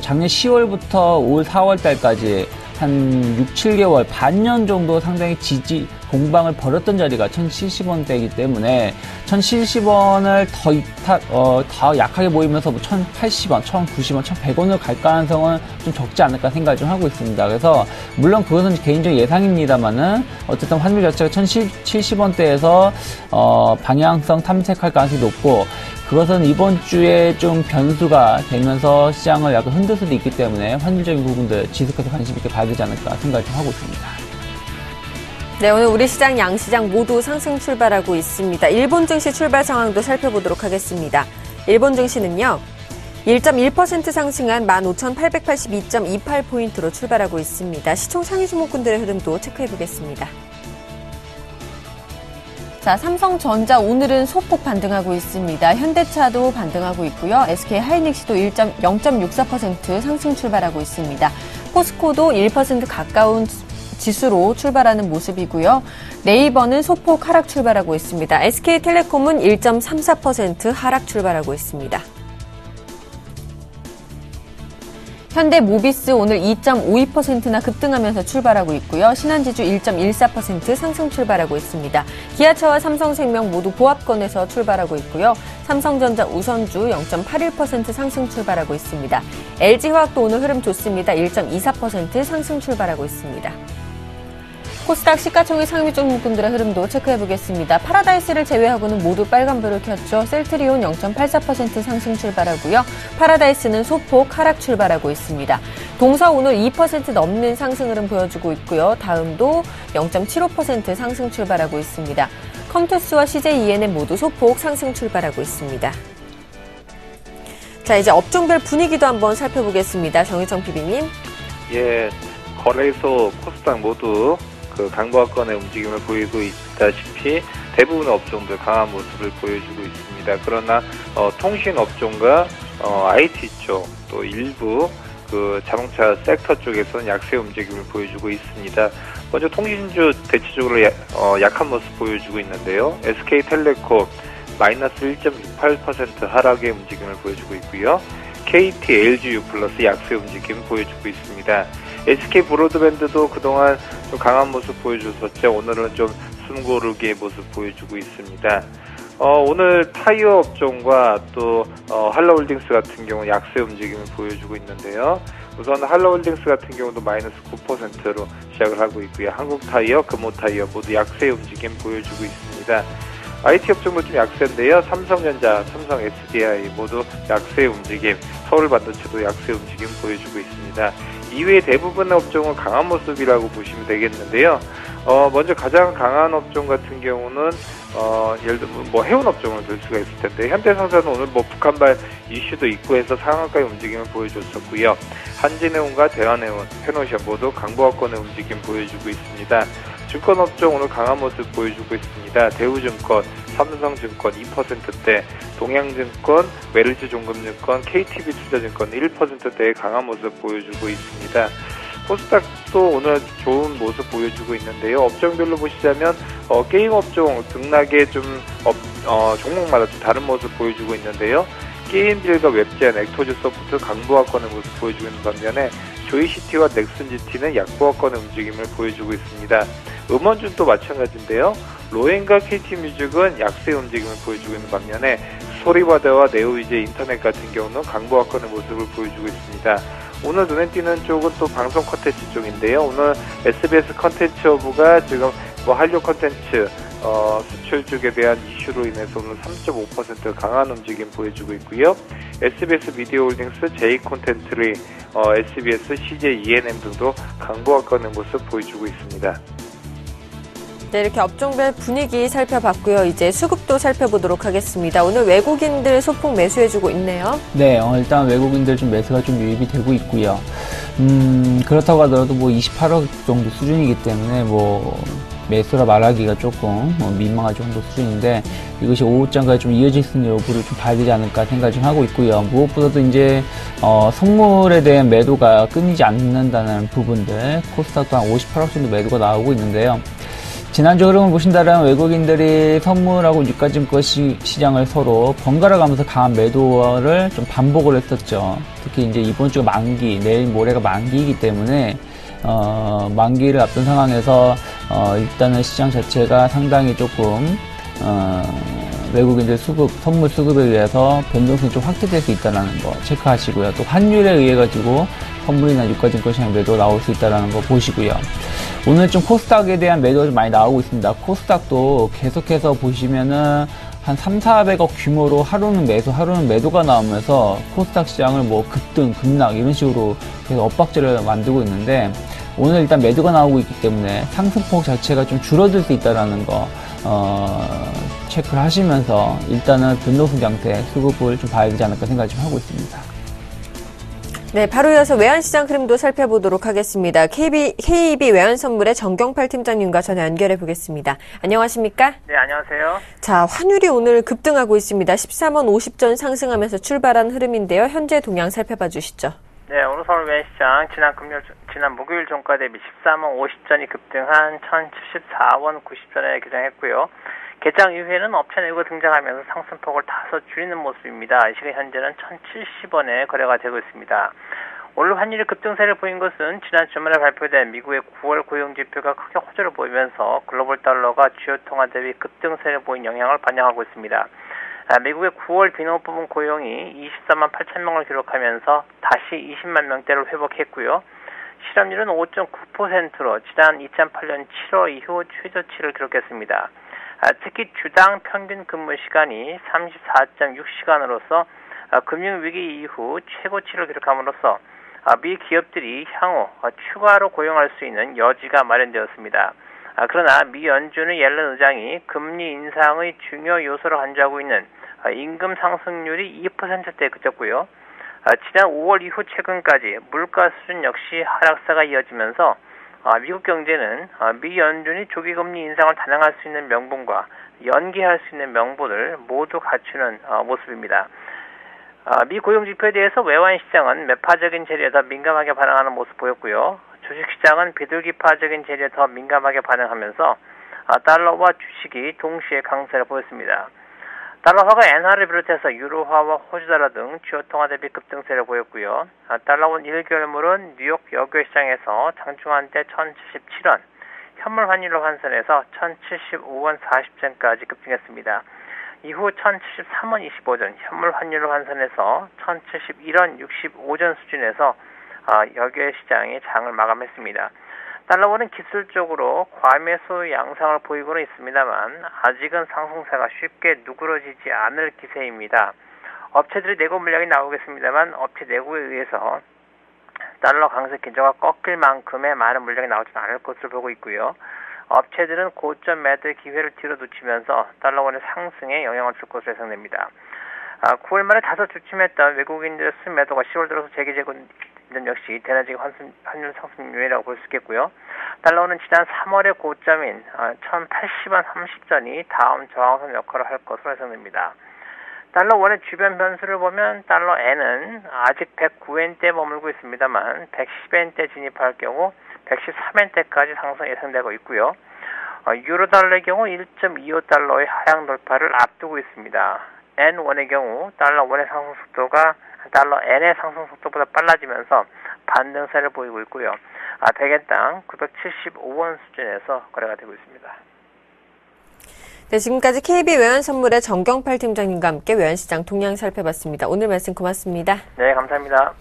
작년 10월부터 올 4월 달까지 한 6, 7개월, 반년 정도 상당히 공방을 벌였던 자리가 1070원대이기 때문에 1070원을 더 약하게 보이면서 1080원, 1090원, 1100원을 갈 가능성은 좀 적지 않을까 생각을 좀 하고 있습니다. 그래서 물론 그것은 개인적 예상입니다만은 어쨌든 환율 자체가 1070원대에서 방향성 탐색할 가능성이 높고, 그것은 이번 주에 좀 변수가 되면서 시장을 약간 흔들 수도 있기 때문에 환율적인 부분들 지속해서 관심 있게 봐야 되지 않을까 생각을 좀 하고 있습니다. 네, 오늘 우리 시장, 양시장 모두 상승 출발하고 있습니다. 일본 증시 출발 상황도 살펴보도록 하겠습니다. 일본 증시는요, 1.1% 상승한 15,882.28포인트로 출발하고 있습니다. 시총 상위 종목군들의 흐름도 체크해보겠습니다. 자, 삼성전자 오늘은 소폭 반등하고 있습니다. 현대차도 반등하고 있고요. SK하이닉스도 0.64% 상승 출발하고 있습니다. 포스코도 1% 가까운 지수로 출발하는 모습이고요. 네이버는 소폭 하락 출발하고 있습니다. SK텔레콤은 1.34% 하락 출발하고 있습니다. 현대모비스 오늘 2.52%나 급등하면서 출발하고 있고요. 신한지주 1.14% 상승 출발하고 있습니다. 기아차와 삼성생명 모두 보합권에서 출발하고 있고요. 삼성전자 우선주 0.81% 상승 출발하고 있습니다. LG화학도 오늘 흐름 좋습니다. 1.24% 상승 출발하고 있습니다. 코스닥 시가총액 상위 종목군들의 흐름도 체크해보겠습니다. 파라다이스를 제외하고는 모두 빨간불을 켰죠. 셀트리온 0.84% 상승 출발하고요. 파라다이스는 소폭 하락 출발하고 있습니다. 동서 오늘 2% 넘는 상승 흐름 보여주고 있고요. 다음도 0.75% 상승 출발하고 있습니다. 컴투스와 CJENM 모두 소폭 상승 출발하고 있습니다. 자, 이제 업종별 분위기도 한번 살펴보겠습니다. 정유정 PB님. 예, 거래소, 코스닥 모두 강보합권의 움직임을 보이고 있다시피 대부분의 업종들 강한 모습을 보여주고 있습니다. 그러나 통신 업종과 IT 쪽, 또 일부 자동차 섹터 쪽에서는 약세 움직임을 보여주고 있습니다. 먼저 통신주 대체적으로 약한 모습 보여주고 있는데요. SK텔레콤 마이너스 1.68% 하락의 움직임을 보여주고 있고요. KT, LG U 플러스 약세 움직임 보여주고 있습니다. SK 브로드밴드도 그동안 좀 강한 모습 보여줬었죠. 오늘은 좀 숨고르기의 모습 보여주고 있습니다. 오늘 타이어 업종과 또 한라홀딩스 같은 경우 약세 움직임을 보여주고 있는데요. 우선 한라홀딩스 같은 경우도 마이너스 9%로 시작을 하고 있고요. 한국타이어, 금호타이어 모두 약세 움직임 보여주고 있습니다. IT 업종도 좀 약세인데요. 삼성전자, 삼성 SDI 모두 약세 움직임, 서울반도체도 약세 움직임 보여주고 있습니다. 이외의 대부분의 업종은 강한 모습이라고 보시면 되겠는데요. 먼저 가장 강한 업종 같은 경우는 예를 들면 뭐 해운 업종을 들 수가 있을 텐데 현대상사는 오늘 뭐 북한발 이슈도 있고 해서 상한가의 움직임을 보여줬었고요. 한진해운과 대한해운, 페노션 모두 강보합권의 움직임 보여주고 있습니다. 증권업종 오늘 강한 모습 보여주고 있습니다. 대우증권, 삼성증권 2%대, 동양증권, 메리츠종금증권, KTB투자증권 1%대의 강한 모습 보여주고 있습니다. 코스닥도 오늘 좋은 모습 보여주고 있는데요. 업종별로 보시자면 게임 업종 등락에 좀 종목마다 좀 다른 모습 보여주고 있는데요. 게임빌과 웹젠, 액토즈 소프트 강보합권의 모습 보여주고 있는 반면에 조이시티와 넥슨GT는 약보합권의 움직임을 보여주고 있습니다. 음원준도 마찬가지인데요. 로엔과 KT뮤직은 약세 움직임을 보여주고 있는 반면에 소리바다와 네오이제 인터넷 같은 경우는 강보합권의 모습을 보여주고 있습니다. 오늘 눈에 띄는 쪽은 또 방송 콘텐츠 쪽인데요. 오늘 SBS 콘텐츠 허브가 지금 뭐 한류 콘텐츠 수출 쪽에 대한 이슈로 인해서 오늘 3.5% 강한 움직임 보여주고 있고요. SBS 미디어 홀딩스, J 콘텐츠리, SBS, CJ ENM 등도 강보합권의 모습 보여주고 있습니다. 네, 이렇게 업종별 분위기 살펴봤고요. 이제 수급도 살펴보도록 하겠습니다. 오늘 외국인들 소폭 매수해주고 있네요. 네, 일단 외국인들 좀 매수가 좀 유입이 되고 있고요. 그렇다고 하더라도 뭐 28억 정도 수준이기 때문에 뭐 매수라 말하기가 조금 민망할 정도 수준인데 이것이 오후장까지 좀 이어질 수 있는 여부를 좀 봐야 되지 않을까 생각을 좀 하고 있고요. 무엇보다도 이제 선물에 대한 매도가 끊이지 않는다는 부분들, 코스닥도 한 58억 정도 매도가 나오고 있는데요. 지난주 흐름을 보신다면 외국인들이 선물하고 유가증권 시장을 서로 번갈아 가면서 강한 매도를 좀 반복을 했었죠. 특히 이제 이번 주 만기, 내일 모레가 만기이기 때문에 만기를 앞둔 상황에서 일단은 시장 자체가 상당히 조금 외국인들 선물 수급에 의해서 변동성이 좀 확대될 수 있다는 거 체크하시고요. 또 환율에 의해 가지고 선물이나 유가증권 시장 매도 나올 수 있다는 거 보시고요. 오늘 좀 코스닥에 대한 매도가 좀 많이 나오고 있습니다. 코스닥도 계속해서 보시면은 한 3,400억 규모로 하루는 매도가 나오면서 코스닥 시장을 뭐 급등, 급락 이런 식으로 계속 엇박자를 만들고 있는데 오늘 일단 매도가 나오고 있기 때문에 상승폭 자체가 좀 줄어들 수 있다는 거 체크를 하시면서 일단은 변동성 장세 수급을 좀 봐야 되지 않을까 생각을 좀 하고 있습니다. 네, 바로 이어서 외환시장 흐름도 살펴보도록 하겠습니다. KB 외환선물의 정경팔 팀장님과 전화 연결해 보겠습니다. 안녕하십니까? 네, 안녕하세요. 자, 환율이 오늘 급등하고 있습니다. 13원 50전 상승하면서 출발한 흐름인데요. 현재 동향 살펴봐 주시죠. 네, 오늘 서울 외환시장 지난 목요일 종가 대비 13원 50전이 급등한 1,074원 90전에 개장했고요. 개장 이후에는 업체 내부가 등장하면서 상승폭을 다소 줄이는 모습입니다. 이 시간 현재는 1,070원에 거래가 되고 있습니다. 오늘 환율이 급등세를 보인 것은 지난 주말에 발표된 미국의 9월 고용지표가 크게 호조를 보이면서 글로벌 달러가 주요 통화 대비 급등세를 보인 영향을 반영하고 있습니다. 미국의 9월 비농업 부문 고용이 24만 8천 명을 기록하면서 다시 20만 명대를 회복했고요. 실업률은 5.9%로 지난 2008년 7월 이후 최저치를 기록했습니다. 특히 주당 평균 근무 시간이 34.6시간으로서 금융위기 이후 최고치를 기록함으로써 미 기업들이 향후 추가로 고용할 수 있는 여지가 마련되었습니다. 그러나 미 연준의 옐런 의장이 금리 인상의 중요 요소로 간주하고 있는 임금 상승률이 2%대에 그쳤고요. 지난 5월 이후 최근까지 물가 수준 역시 하락세가 이어지면서 미국 경제는 미 연준이 조기금리 인상을 단행할 수 있는 명분과 연기할 수 있는 명분을 모두 갖추는 모습입니다. 미 고용지표에 대해서 외환시장은 매파적인 재료에 더 민감하게 반응하는 모습 보였고요. 주식시장은 비둘기파적인 재료에 더 민감하게 반응하면서 달러와 주식이 동시에 강세를 보였습니다. 달러화가 엔화를 비롯해서 유로화와 호주달러 등 주요 통화 대비 급등세를 보였고요. 달러원 1개월물은 뉴욕 여교 시장에서 장중한때 1,077원, 현물 환율로 환산해서 1,075원 40전까지 급등했습니다. 이후 1,073원 25전, 현물 환율로 환산해서 1,071원 65전 수준에서 여교 시장의 장을 마감했습니다. 달러원은 기술적으로 과매수 양상을 보이고는 있습니다만 아직은 상승세가 쉽게 누그러지지 않을 기세입니다. 업체들이 내고 물량이 나오겠습니다만 업체 내고에 의해서 달러 강세 기조가 꺾일 만큼의 많은 물량이 나오지는 않을 것으로 보고 있고요. 업체들은 고점 매도의 기회를 뒤로 놓치면서 달러원의 상승에 영향을 줄 것으로 예상됩니다. 9월 말에 다소 주춤했던 외국인들의 순매도가 10월 들어서 재개되고 역시 대내적인 환율 상승 요인이라고 볼 수 있겠고요. 달러는 지난 3월의 고점인 1,080원 30전이 다음 저항선 역할을 할 것으로 예상됩니다. 달러 원의 주변 변수를 보면 달러 N은 아직 109엔대에 머물고 있습니다만 110엔대 진입할 경우 113엔대까지 상승 예상되고 있고요. 유로 달러의 경우 1.25달러의 하향 돌파를 앞두고 있습니다. N1의 경우 달러 원의 상승 속도가 달러 N의 상승 속도보다 빨라지면서 반등세를 보이고 있고요. 100엔당 975원 수준에서 거래가 되고 있습니다. 네, 지금까지 KB 외환선물의 정경팔 팀장님과 함께 외환시장 동향 살펴봤습니다. 오늘 말씀 고맙습니다. 네, 감사합니다.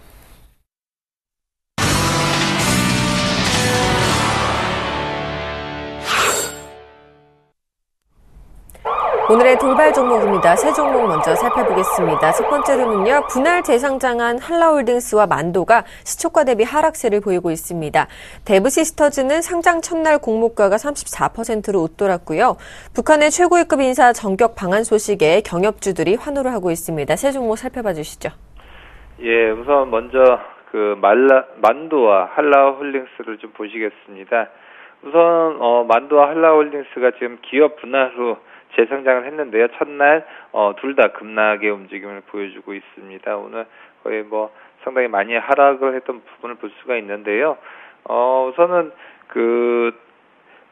오늘의 돌발 종목입니다. 세 종목 먼저 살펴보겠습니다. 첫 번째로는요, 분할 재상장한 한라홀딩스와 만도가 시초가 대비 하락세를 보이고 있습니다. 대브시스터즈는 상장 첫날 공모가가 34%로 웃돌았고요. 북한의 최고위급 인사 전격 방한 소식에 경협주들이 환호를 하고 있습니다. 세 종목 살펴봐 주시죠. 예, 우선 먼저 만도와 한라홀딩스를 좀 보시겠습니다. 우선 만도와 한라홀딩스가 지금 기업 분할로 재상장을 했는데요. 첫날 둘 다 급락의 움직임을 보여주고 있습니다. 오늘 거의 상당히 많이 하락을 했던 부분을 볼 수가 있는데요. 우선은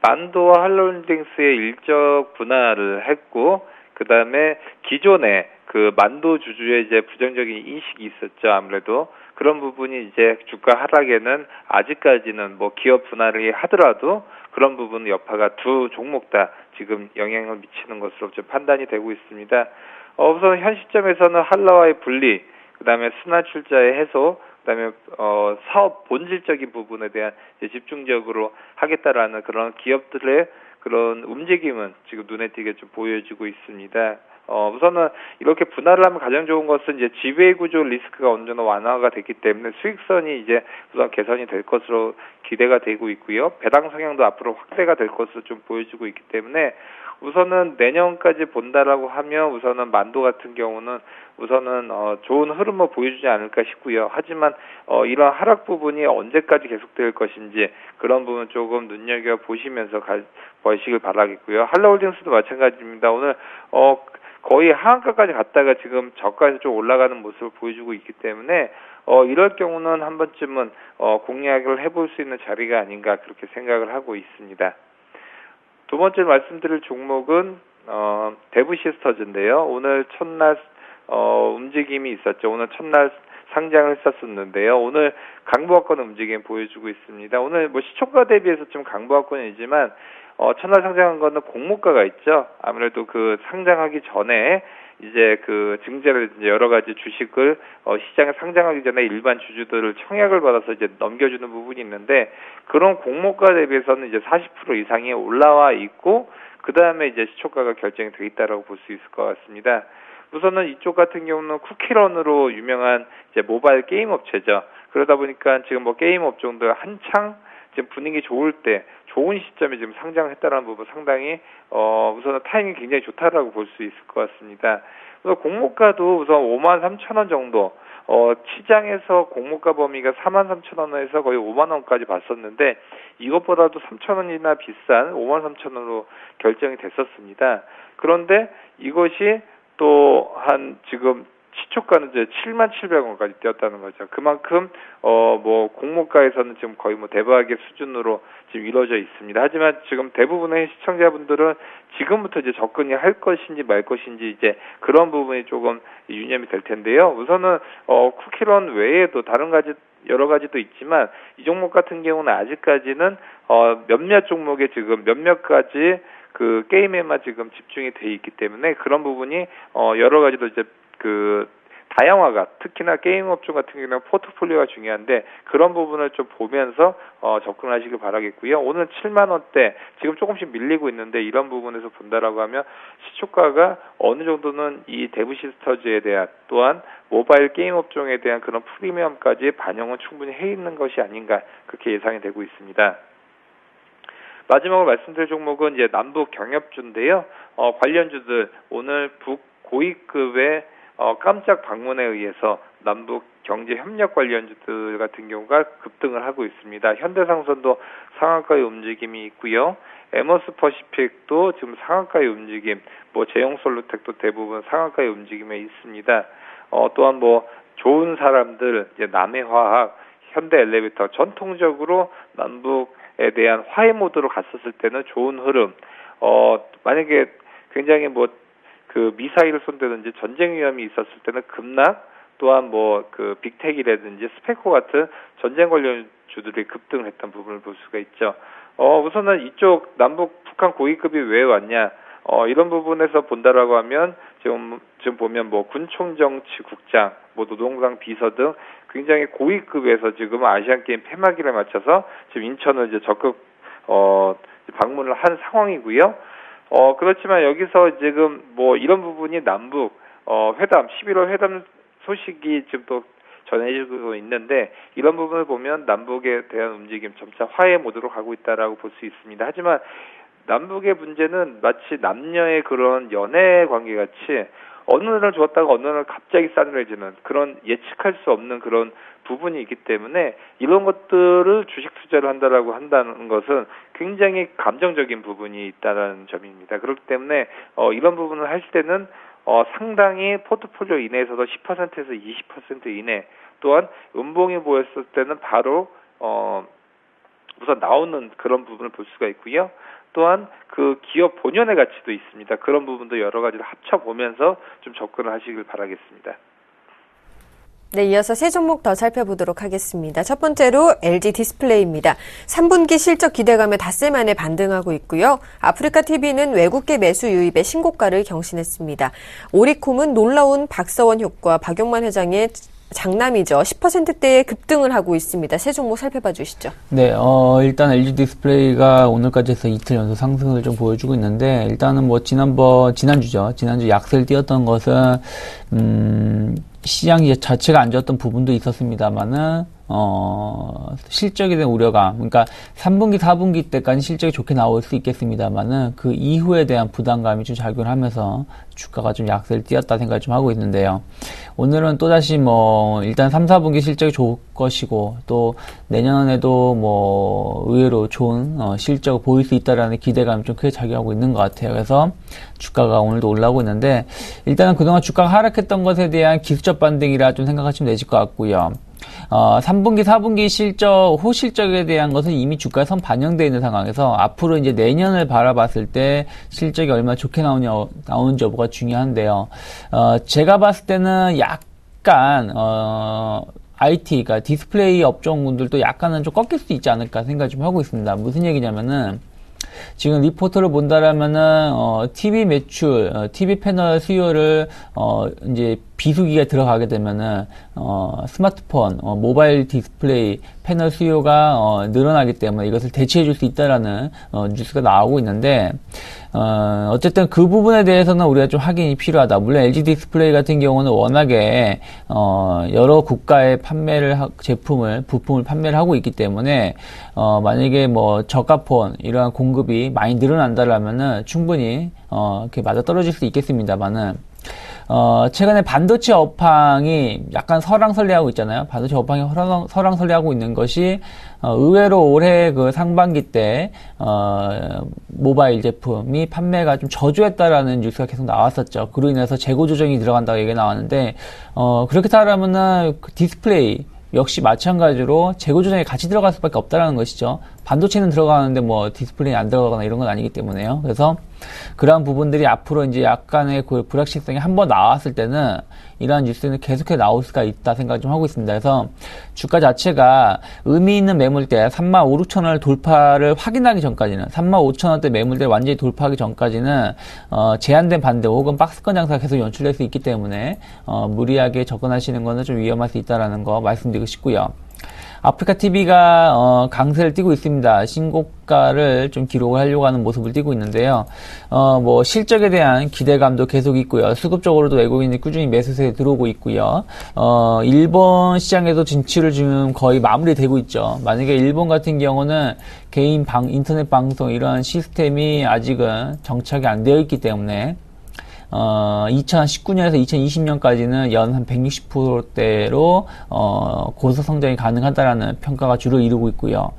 만도와 한라홀딩스의 일적 분할을 했고, 그 다음에 기존에 만도 주주의 이제 부정적인 인식이 있었죠. 아무래도 그런 부분이 이제 주가 하락에는 아직까지는 기업 분할을 하더라도 그런 부분 여파가 두 종목 다 지금 영향을 미치는 것으로 좀 판단이 되고 있습니다. 우선 현 시점에서는 한라와의 분리, 그 다음에 순환 출자의 해소, 그 다음에 사업 본질적인 부분에 대한 집중적으로 하겠다라는 그런 기업들의 그런 움직임은 지금 눈에 띄게 좀 보여지고 있습니다. 우선은 이렇게 분할을 하면 가장 좋은 것은 이제 지배 구조 리스크가 어느 정도 완화가 됐기 때문에 수익선이 이제 우선 개선이 될 것으로 기대가 되고 있고요. 배당 성향도 앞으로 확대가 될 것으로 좀 보여지고 있기 때문에 우선은 내년까지 본다라고 하면 우선은 만도 같은 경우는 우선은 좋은 흐름을 보여주지 않을까 싶고요. 하지만 이런 하락 부분이 언제까지 계속될 것인지 그런 부분 조금 눈여겨 보시면서 보시길 바라겠고요. 한라홀딩스도 마찬가지입니다. 오늘 거의 하한가까지 갔다가 지금 저가에서 좀 올라가는 모습을 보여주고 있기 때문에 이럴 경우는 한 번쯤은 공략을 해볼 수 있는 자리가 아닌가 그렇게 생각을 하고 있습니다. 두 번째 말씀드릴 종목은 대브시스터즈인데요. 오늘 첫날 움직임이 있었죠. 오늘 첫날 상장을 했었는데요. 오늘 강보합권 움직임 보여주고 있습니다. 오늘 시초가 대비해서 좀 강보합권이지만 첫날 상장한 거는 공모가가 있죠. 아무래도 상장하기 전에 이제 증제를 이제 여러 가지 주식을 시장에 상장하기 전에 일반 주주들을 청약을 받아서 이제 넘겨주는 부분이 있는데 그런 공모가 대비해서는 이제 40% 이상이 올라와 있고 그 다음에 이제 시초가가 결정이 되어 있다라고 볼 수 있을 것 같습니다. 우선은 이쪽 같은 경우는 쿠키런으로 유명한 이제 모바일 게임 업체죠. 그러다 보니까 지금 게임 업종들 한창 지금 분위기 좋을 때 좋은 시점에 지금 상장했다라는 부분 상당히 우선은 타이밍이 굉장히 좋다라고 볼 수 있을 것 같습니다. 그래서 공모가도 우선 53,000원 정도 시장에서 공모가 범위가 43,000원에서 거의 5만원까지 봤었는데 이것보다도 3,000원이나 비싼 53,000원으로 결정이 됐었습니다. 그런데 이것이 또 지금 시초가는 이제 77,000원까지 뛰었다는 거죠. 그만큼 뭐 공모가에서는 지금 거의 뭐 대박의 수준으로 지금 이루어져 있습니다. 하지만 지금 대부분의 시청자분들은 지금부터 이제 접근이 할 것인지 말 것인지 이제 그런 부분이 조금 유념이 될 텐데요. 우선은 쿠키런 외에도 여러 가지도 있지만 이 종목 같은 경우는 아직까지는 몇몇 종목에 지금 몇몇 가지 그 게임에만 지금 집중이 돼 있기 때문에 그런 부분이 여러 가지도 이제 그 다양화가 특히나 게임 업종 같은 경우는 포트폴리오가 중요한데 그런 부분을 좀 보면서 접근하시길 바라겠고요. 오늘 7만 원대 지금 조금씩 밀리고 있는데 이런 부분에서 본다라고 하면 시초가가 어느 정도는 이 대부 시스터즈에 대한 또한 모바일 게임 업종에 대한 그런 프리미엄까지 반영은 충분히 해 있는 것이 아닌가 그렇게 예상이 되고 있습니다. 마지막으로 말씀드릴 종목은 이제 남북 경협주인데요. 관련주들 오늘 북 고위급의 깜짝 방문에 의해서 남북 경제 협력 관련주들 같은 경우가 급등을 하고 있습니다. 현대상선도 상한가의 움직임이 있고요. 에머스퍼시픽도 지금 상한가의 움직임, 뭐 제용솔루텍도 대부분 상한가의 움직임에 있습니다. 또한 뭐 좋은 사람들, 이제 남해화학, 현대엘리베이터 전통적으로 남북에 대한 화해 모드로 갔었을 때는 좋은 흐름. 만약에 굉장히 뭐 그 미사일을 쏜다든지 전쟁 위험이 있었을 때는 급락, 또한 뭐 그 빅텍이라든지 스페코 같은 전쟁 관련 주들이 급등을 했던 부분을 볼 수가 있죠. 우선은 이쪽 남북 북한 고위급이 왜 왔냐? 이런 부분에서 본다라고 하면 지금 보면 뭐 군총정치국장, 뭐 노동당 비서 등 굉장히 고위급에서 지금 아시안 게임 폐막일에 맞춰서 지금 인천을 이제 적극 방문을 한 상황이고요. 그렇지만 여기서 지금 뭐 이런 부분이 남북 회담 11월 회담 소식이 지금 또 전해지고 있는데 이런 부분을 보면 남북에 대한 움직임 점차 화해 모드로 가고 있다라고 볼 수 있습니다. 하지만 남북의 문제는 마치 남녀의 그런 연애 관계 같이 어느 날 좋았다가 어느 날 갑자기 싸늘해지는 그런 예측할 수 없는 그런 부분이 있기 때문에 이런 것들을 주식 투자를 한다는 것은 굉장히 감정적인 부분이 있다는 점입니다. 그렇기 때문에 이런 부분을 할 때는 상당히 포트폴리오 이내에서도 10%에서 20% 이내 또한 음봉이 보였을 때는 바로 우선 나오는 그런 부분을 볼 수가 있고요. 또한 그 기업 본연의 가치도 있습니다. 그런 부분도 여러 가지를 합쳐보면서 좀 접근을 하시길 바라겠습니다. 네, 이어서 세 종목 더 살펴보도록 하겠습니다. 첫 번째로 LG 디스플레이입니다. 3분기 실적 기대감에 닷새 만에 반등하고 있고요. 아프리카TV는 외국계 매수 유입의 신고가를 경신했습니다. 오리콤은 놀라운 박서원 효과, 박용만 회장의 장남이죠. 10%대의 급등을 하고 있습니다. 세 종목 살펴봐 주시죠. 네, 일단 LG 디스플레이가 오늘까지 해서 이틀 연속 상승을 좀 보여주고 있는데, 일단은 뭐 지난주 약세를 띄었던 것은, 시장 자체가 안 좋았던 부분도 있었습니다만은, 실적에 대한 우려감, 그러니까 3분기, 4분기 때까지 실적이 좋게 나올 수 있겠습니다만은, 그 이후에 대한 부담감이 좀 작용하면서 주가가 좀 약세를 띄었다 생각을 좀 하고 있는데요. 오늘은 또다시 일단 3, 4분기 실적이 좋을 것이고, 또 내년에도 의외로 좋은, 실적을 보일 수 있다라는 기대감이 좀 크게 작용하고 있는 것 같아요. 그래서 주가가 오늘도 올라오고 있는데, 일단은 그동안 주가가 하락했던 것에 대한 기술적 반등이라 좀 생각하시면 되실 것 같고요. 3분기, 4분기 호실적에 대한 것은 이미 주가에 선 반영되어 있는 상황에서 앞으로 이제 내년을 바라봤을 때 실적이 얼마나 좋게 나오는지 여부가 중요한데요. 제가 봤을 때는 약간, IT가 디스플레이 업종분들도 약간은 좀 꺾일 수 있지 않을까 생각 좀 하고 있습니다. 무슨 얘기냐면은, 지금 리포트를 본다라면은, TV 매출, TV 패널 수요를, 이제 비수기가 들어가게 되면은, 스마트폰, 모바일 디스플레이 패널 수요가, 늘어나기 때문에 이것을 대체해 줄 수 있다라는, 뉴스가 나오고 있는데, 어쨌든 그 부분에 대해서는 우리가 좀 확인이 필요하다. 물론 LG 디스플레이 같은 경우는 워낙에, 여러 국가의 부품을 판매를 하고 있기 때문에, 만약에 저가폰, 이러한 공급이 많이 늘어난다라면은 충분히, 이렇게 맞아 떨어질 수 있겠습니다만은, 최근에 반도체 업황이 약간 설왕설래하고 있잖아요. 반도체 업황이 설왕설래하고 있는 것이 의외로 올해 그 상반기 때 모바일 제품이 판매가 좀 저조했다라는 뉴스가 계속 나왔었죠. 그로 인해서 재고 조정이 들어간다고 얘기가 나왔는데 그렇게 따르면은 그 디스플레이 역시 마찬가지로 재고 조정에 같이 들어갈 수밖에 없다라는 것이죠. 반도체는 들어가는데 뭐 디스플레이 안 들어가거나 이런 건 아니기 때문에요. 그래서 그러한 부분들이 앞으로 이제 약간의 그 불확실성이 한번 나왔을 때는 이러한 뉴스는 계속해 나올 수가 있다 생각을 좀 하고 있습니다. 그래서 주가 자체가 의미 있는 매물대 35,000원을 돌파를 확인하기 전까지는 35,000원대 매물대 완전히 돌파하기 전까지는 제한된 반대 혹은 박스권 장사가 계속 연출될 수 있기 때문에 무리하게 접근하시는 거는 좀 위험할 수 있다라는 거 말씀드리고 싶고요. 아프리카 TV가 강세를 띠고 있습니다. 신고가를 좀 기록을 하려고 하는 모습을 띠고 있는데요. 뭐 실적에 대한 기대감도 계속 있고요. 수급적으로도 외국인이 꾸준히 매수세에 들어오고 있고요. 일본 시장에도 진출을 지금 거의 마무리되고 있죠. 만약에 일본 같은 경우는 개인 인터넷 방송 이러한 시스템이 아직은 정착이 안 되어 있기 때문에 2019년에서 2020년까지는 연 한 160%대로 고속 성장이 가능하다라는 평가가 주로 이루고 있고요.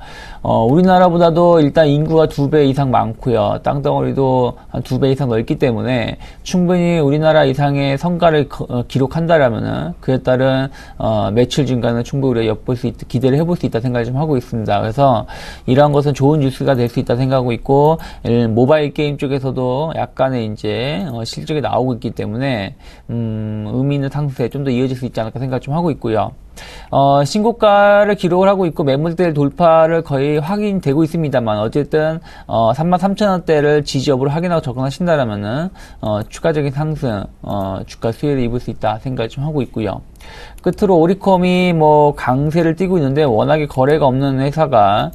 우리나라보다도 일단 인구가 2배 이상 많고요. 땅덩어리도 한 2배 이상 넓기 때문에 충분히 우리나라 이상의 성과를 기록한다라면은 그에 따른 매출 증가는 충분히 우리가 엿볼 수 있다, 기대를 해볼 수 있다 생각을 좀 하고 있습니다. 그래서 이러한 것은 좋은 뉴스가 될 수 있다 생각하고 있고 모바일 게임 쪽에서도 약간의 이제 실적이 나오고 있기 때문에 의미 있는 상승세 좀 더 이어질 수 있지 않을까 생각 좀 하고 있고요. 신고가를 기록을 하고 있고 매물대 돌파를 거의 확인되고 있습니다만 어쨌든 33,000원대를 지지 여부를 확인하고 접근하신다라면은 추가적인 상승 주가 수혜를 입을 수 있다 생각 좀 하고 있고요. 끝으로 오리콤이 뭐 강세를 띠고 있는데 워낙에 거래가 없는 회사가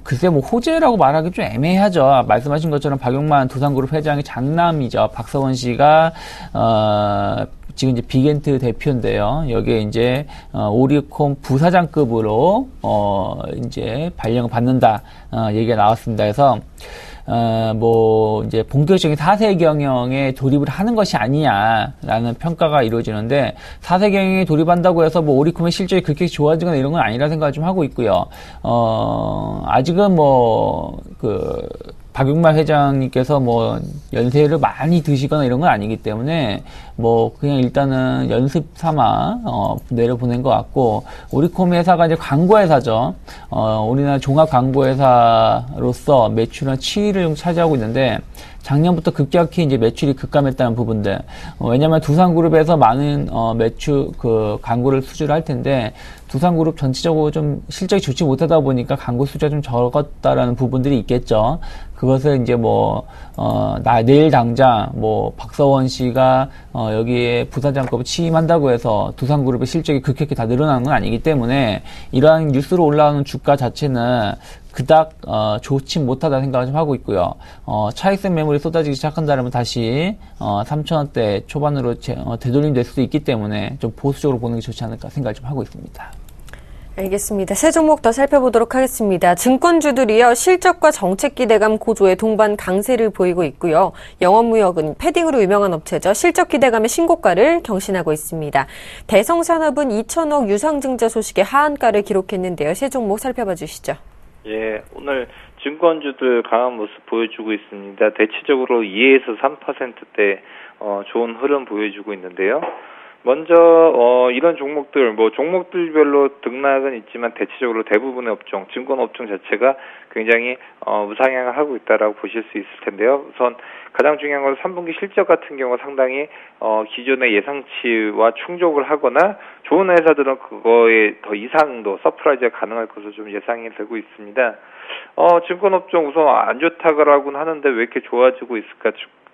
글쎄 뭐 호재라고 말하기 좀 애매하죠. 말씀하신 것처럼 박용만 두산그룹 회장의 장남이죠. 박서원 씨가 지금 이제 빅엔트 대표인데요. 여기에 이제 오리콤 부사장급으로 이제 발령을 받는다 얘기가 나왔습니다. 그래서 뭐 이제 본격적인 4세 경영에 돌입을 하는 것이 아니냐라는 평가가 이루어지는데 4세 경영에 돌입한다고 해서 뭐 오리콤의 실적이 그렇게 좋아지거나 이런 건 아니라 생각을 좀 하고 있고요. 아직은 뭐 박용만 회장님께서 뭐 연세를 많이 드시거나 이런 건 아니기 때문에 뭐 그냥 일단은 연습 삼아 내려보낸 것 같고 오리콤 회사가 이제 광고회사죠. 우리나라 종합 광고회사로서 매출은 7위를 차지하고 있는데 작년부터 급격히 이제 매출이 급감했다는 부분들. 왜냐면 두산그룹에서 많은 매출 광고를 수주를 할 텐데 두산그룹 전체적으로 좀 실적이 좋지 못하다 보니까 광고 수주가 좀 적었다라는 부분들이 있겠죠. 그것을 이제 내일 당장 박서원 씨가 여기에 부사장급을 취임한다고 해서 두산그룹의 실적이 급격히 다 늘어나는 건 아니기 때문에 이러한 뉴스로 올라오는 주가 자체는 그닥 좋지 못하다 생각을 좀 하고 있고요. 차익성 매물이 쏟아지기 시작한다면 다시 3,000원대 초반으로 되돌림 될 수도 있기 때문에 좀 보수적으로 보는 게 좋지 않을까 생각을 좀 하고 있습니다. 알겠습니다. 세 종목 더 살펴보도록 하겠습니다. 증권주들이요, 실적과 정책 기대감 고조에 동반 강세를 보이고 있고요. 영업무역은 패딩으로 유명한 업체죠. 실적 기대감의 신고가를 경신하고 있습니다. 대성산업은 2,000억 유상증자 소식에 하한가를 기록했는데요. 세 종목 살펴봐 주시죠. 예, 오늘 증권주들 강한 모습 보여주고 있습니다. 대체적으로 2에서 3%대 좋은 흐름 보여주고 있는데요. 먼저 이런 종목들 종목들별로 등락은 있지만 대체적으로 대부분의 업종, 증권 업종 자체가 굉장히 우상향을 하고 있다라고 보실 수 있을 텐데요. 우선 가장 중요한 건 3분기 실적 같은 경우 상당히 기존의 예상치와 충족을 하거나 좋은 회사들은 그거에 더 이상도 서프라이즈가 가능할 것으로 좀 예상이 되고 있습니다. 증권 업종 우선 안 좋다고는 하는데 왜 이렇게 좋아지고 있을까?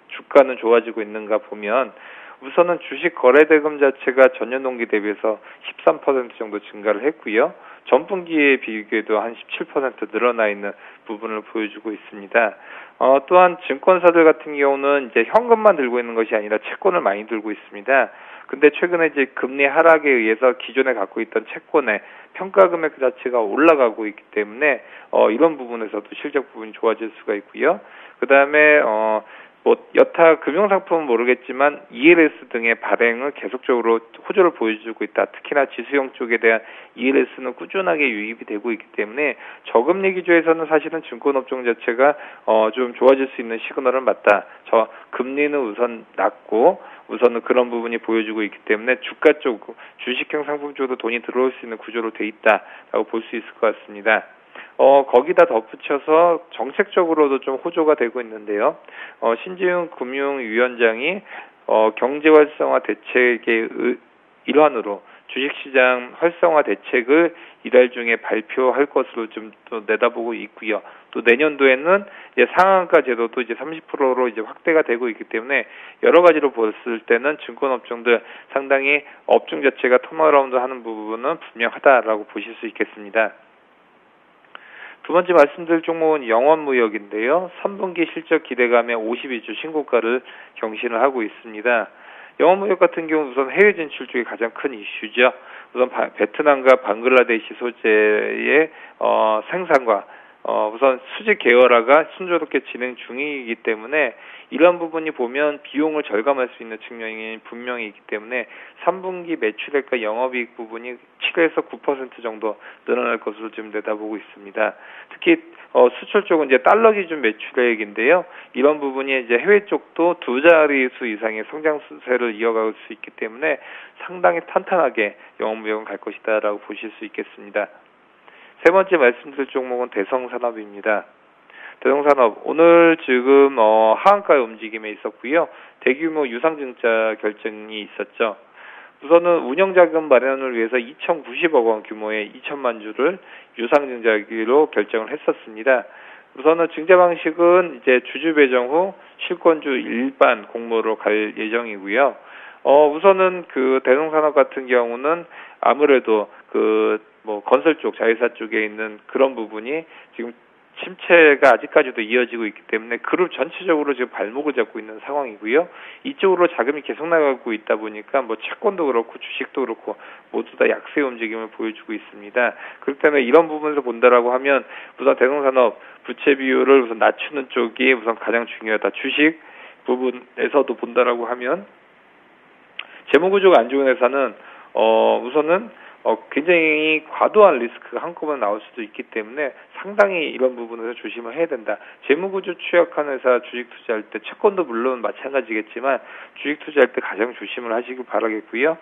주가는 좋아지고 있는가 보면 우선은 주식 거래 대금 자체가 전년 동기 대비해서 13% 정도 증가를 했고요. 전분기에 비교해도 한 17% 늘어나 있는 부분을 보여주고 있습니다. 또한 증권사들 같은 경우는 이제 현금만 들고 있는 것이 아니라 채권을 많이 들고 있습니다. 근데 최근에 이제 금리 하락에 의해서 기존에 갖고 있던 채권의 평가 금액 자체가 올라가고 있기 때문에 이런 부분에서도 실적 부분이 좋아질 수가 있고요. 그다음에 뭐 여타 금융상품은 모르겠지만 ELS 등의 발행을 계속적으로 호조를 보여주고 있다. 특히나 지수형 쪽에 대한 ELS는 꾸준하게 유입이 되고 있기 때문에 저금리 기조에서는 사실은 증권업종 자체가 좀 좋아질 수 있는 시그널은 맞다. 저 금리는 우선 낮고 우선은 그런 부분이 보여주고 있기 때문에 주가 쪽, 주식형 상품 쪽도 돈이 들어올 수 있는 구조로 돼 있다라고 볼 수 있을 것 같습니다. 거기다 덧붙여서 정책적으로도 좀 호조가 되고 있는데요. 신재용 금융위원장이 경제 활성화 대책의 일환으로 주식시장 활성화 대책을 이달 중에 발표할 것으로 좀 또 내다보고 있고요. 또 내년도에는 이제 상한가 제도도 이제 30%로 이제 확대가 되고 있기 때문에 여러 가지로 봤을 때는 증권업종들 상당히 업종 자체가 턴어라운드 하는 부분은 분명하다라고 보실 수 있겠습니다. 두 번째 말씀드릴 종목은 영원무역인데요. 3분기 실적 기대감에 52주 신고가를 경신을 하고 있습니다. 영원무역 같은 경우는 우선 해외 진출 쪽이 가장 큰 이슈죠. 우선 베트남과 방글라데시 소재의 생산과 우선 수지 계열화가 순조롭게 진행 중이기 때문에 이런 부분이 보면 비용을 절감할 수 있는 측면이 분명히 있기 때문에 3분기 매출액과 영업이익 부분이 7에서 9% 정도 늘어날 것으로 지금 내다보고 있습니다. 특히 수출 쪽은 이제 달러 기준 매출액인데요. 이런 부분이 이제 해외 쪽도 두 자릿수 이상의 성장 추세를 이어갈 수 있기 때문에 상당히 탄탄하게 영업무역은 갈 것이다라고 보실 수 있겠습니다. 세 번째 말씀드릴 종목은 대성산업입니다. 대성산업 오늘 지금 하한가의 움직임에 있었고요. 대규모 유상증자 결정이 있었죠. 우선은 운영자금 마련을 위해서 2,090억 원 규모의 2천만 주를 유상증자기로 결정을 했었습니다. 우선은 증자 방식은 이제 주주 배정 후 실권주 일반 공모로 갈 예정이고요. 우선은 그 대성산업 같은 경우는 아무래도 건설 쪽, 자회사 쪽에 있는 그런 부분이 지금 침체가 아직까지도 이어지고 있기 때문에 그룹 전체적으로 지금 발목을 잡고 있는 상황이고요. 이쪽으로 자금이 계속 나가고 있다 보니까 채권도 그렇고 주식도 그렇고 모두 다 약세 움직임을 보여주고 있습니다. 그렇기 때문에 이런 부분에서 본다라고 하면 우선 대성산업 부채 비율을 우선 낮추는 쪽이 우선 가장 중요하다. 주식 부분에서도 본다라고 하면 재무구조가 안 좋은 회사는 우선은 굉장히 과도한 리스크가 한꺼번에 나올 수도 있기 때문에 상당히 이런 부분에서 조심을 해야 된다. 재무구조 취약한 회사 주식 투자할 때 채권도 물론 마찬가지겠지만 주식 투자할 때 가장 조심을 하시길 바라겠고요.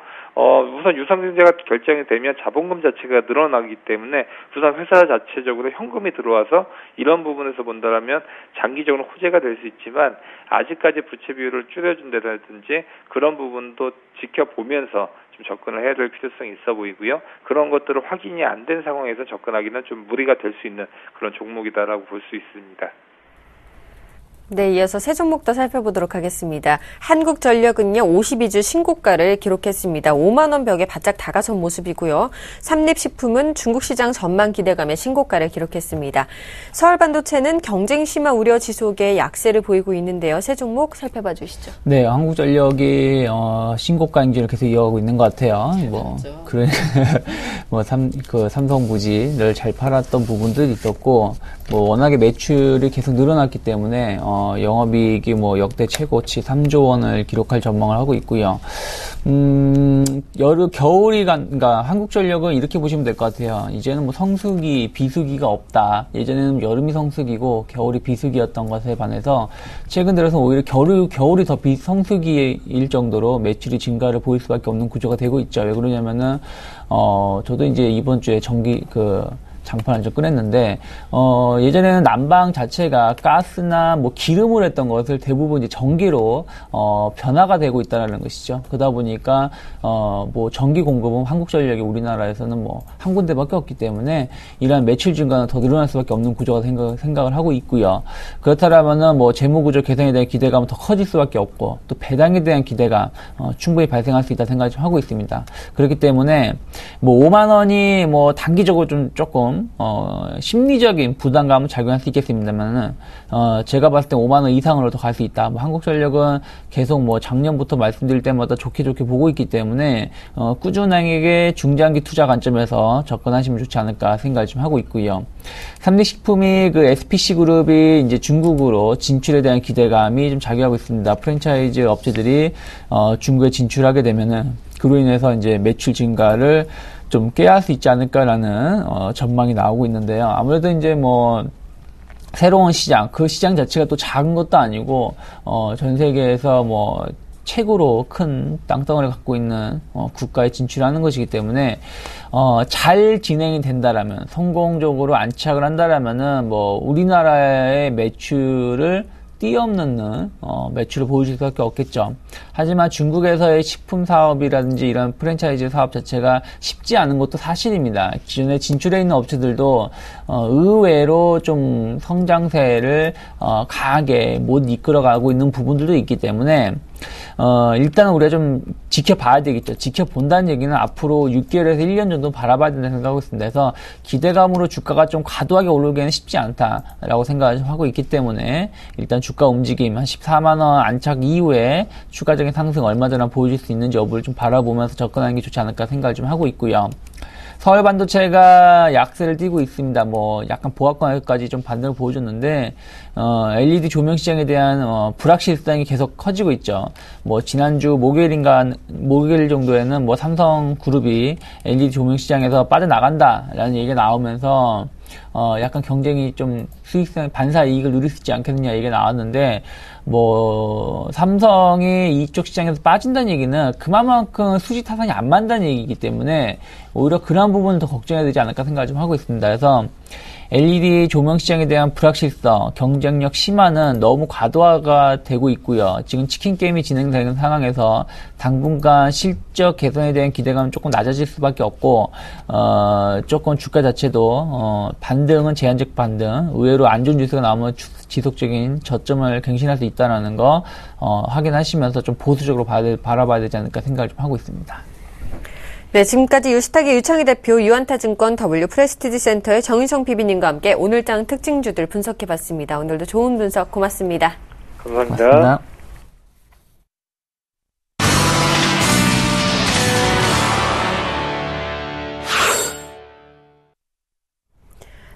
우선 유상증자가 결정이 되면 자본금 자체가 늘어나기 때문에 우선 회사 자체적으로 현금이 들어와서 이런 부분에서 본다라면 장기적으로 호재가 될 수 있지만 아직까지 부채 비율을 줄여준다든지 그런 부분도 지켜보면서 좀 접근을 해야 될 필요성이 있어 보이고요. 그런 것들을 확인이 안 된 상황에서 접근하기는 좀 무리가 될 수 있는 그런 종목이다라고 볼 수 있습니다. 네, 이어서 세 종목 더 살펴보도록 하겠습니다. 한국전력은요, 52주 신고가를 기록했습니다. 5만 원 벽에 바짝 다가선 모습이고요. 삼립식품은 중국 시장 전망 기대감에 신고가를 기록했습니다. 서울반도체는 경쟁 심화 우려 지속에 약세를 보이고 있는데요. 세 종목 살펴봐 주시죠. 네, 한국전력이 신고가 행진을 계속 이어가고 있는 것 같아요. 삼성부지를 잘 팔았던 부분들이 있었고, 워낙에 매출이 계속 늘어났기 때문에 영업이익이 역대 최고치 3조 원을 기록할 전망을 하고 있고요. 그러니까 한국전력은 이렇게 보시면 될 것 같아요. 이제는 성수기, 비수기가 없다. 예전에는 여름이 성수기고 겨울이 비수기였던 것에 반해서 최근 들어서 오히려 겨울이 더 성수기일 정도로 매출이 증가를 보일 수밖에 없는 구조가 되고 있죠. 왜 그러냐면은 저도 이제 이번 주에 장판을 좀 꺼냈는데, 예전에는 난방 자체가 가스나 기름으로 했던 것을 대부분 이제 전기로, 변화가 되고 있다는 것이죠. 그러다 보니까, 전기 공급은 한국전력이 우리나라에서는 한 군데밖에 없기 때문에, 이러한 매출 증가는 더 늘어날 수밖에 없는 구조가 생각을 하고 있고요. 그렇다면은 재무구조 개선에 대한 기대감은 더 커질 수밖에 없고, 또 배당에 대한 기대감, 충분히 발생할 수 있다 생각을 좀 하고 있습니다. 그렇기 때문에, 5만원이 단기적으로 조금, 심리적인 부담감을 작용할 수 있겠습니다만은, 제가 봤을 때 5만원 이상으로 더 갈 수 있다. 한국전력은 계속 작년부터 말씀드릴 때마다 좋게 보고 있기 때문에, 꾸준하게 중장기 투자 관점에서 접근하시면 좋지 않을까 생각을 좀 하고 있고요. 삼립식품이 SPC 그룹이 이제 중국으로 진출에 대한 기대감이 좀 작용하고 있습니다. 프랜차이즈 업체들이 중국에 진출하게 되면은 그로 인해서 이제 매출 증가를 좀 꾀할 수 있지 않을까라는 전망이 나오고 있는데요. 아무래도 이제 뭐 새로운 시장, 그 시장 자체가 또 작은 것도 아니고 전 세계에서 뭐 최고로 큰 땅덩어리를 갖고 있는 국가에 진출하는 것이기 때문에 잘 진행이 된다라면, 성공적으로 안착을 한다라면은 뭐 우리나라의 매출을 뛰어넘는 매출을 보여줄 수밖에 없겠죠. 하지만 중국에서의 식품 사업이라든지 이런 프랜차이즈 사업 자체가 쉽지 않은 것도 사실입니다. 기존에 진출해 있는 업체들도 의외로 좀 성장세를 강하게 못 이끌어가고 있는 부분들도 있기 때문에 일단 우리가 좀 지켜봐야 되겠죠. 지켜본다는 얘기는 앞으로 6개월에서 1년 정도 바라봐야 된다고 생각하고 있습니다. 그래서 기대감으로 주가가 좀 과도하게 오르기는 쉽지 않다라고 생각하고 있기 때문에 일단 주가 움직임 한 14만원 안착 이후에 추가적인 상승 얼마 전에 보여줄 수 있는지 여부를 좀 바라보면서 접근하는 게 좋지 않을까 생각을 좀 하고 있고요. 서울 반도체가 약세를 띠고 있습니다. 뭐 약간 보합권까지 좀 반등을 보여줬는데 LED 조명 시장에 대한 불확실성이 계속 커지고 있죠. 뭐 지난주 목요일 정도에는 뭐 삼성그룹이 LED 조명 시장에서 빠져나간다라는 얘기가 나오면서 약간 경쟁이 좀 수익성 반사 이익을 누릴 수 있지 않겠느냐 얘기가 나왔는데, 뭐 삼성이 이쪽 시장에서 빠진다는 얘기는 그만큼 수지 타산이 안 맞는다는 얘기이기 때문에 오히려 그런 부분을 더 걱정해야 되지 않을까 생각을 좀 하고 있습니다. 그래서 LED 조명 시장에 대한 불확실성, 경쟁력 심화는 너무 과도화가 되고 있고요. 지금 치킨 게임이 진행되는 상황에서 당분간 실적 개선에 대한 기대감은 조금 낮아질 수밖에 없고, 조금 주가 자체도 반등은 제한적 반등, 의외로 안 좋은 뉴스가 나오면 지속적인 저점을 갱신할 수 있다는 거 확인하시면서 좀 보수적으로 바라봐야 되지 않을까 생각을 좀 하고 있습니다. 네, 지금까지 유스탁의 유창희 대표, 유한타증권 W 프레스티지 센터의 정인성 PB님과 함께 오늘장 특징주들 분석해봤습니다. 오늘도 좋은 분석 고맙습니다. 감사합니다. 고맙습니다.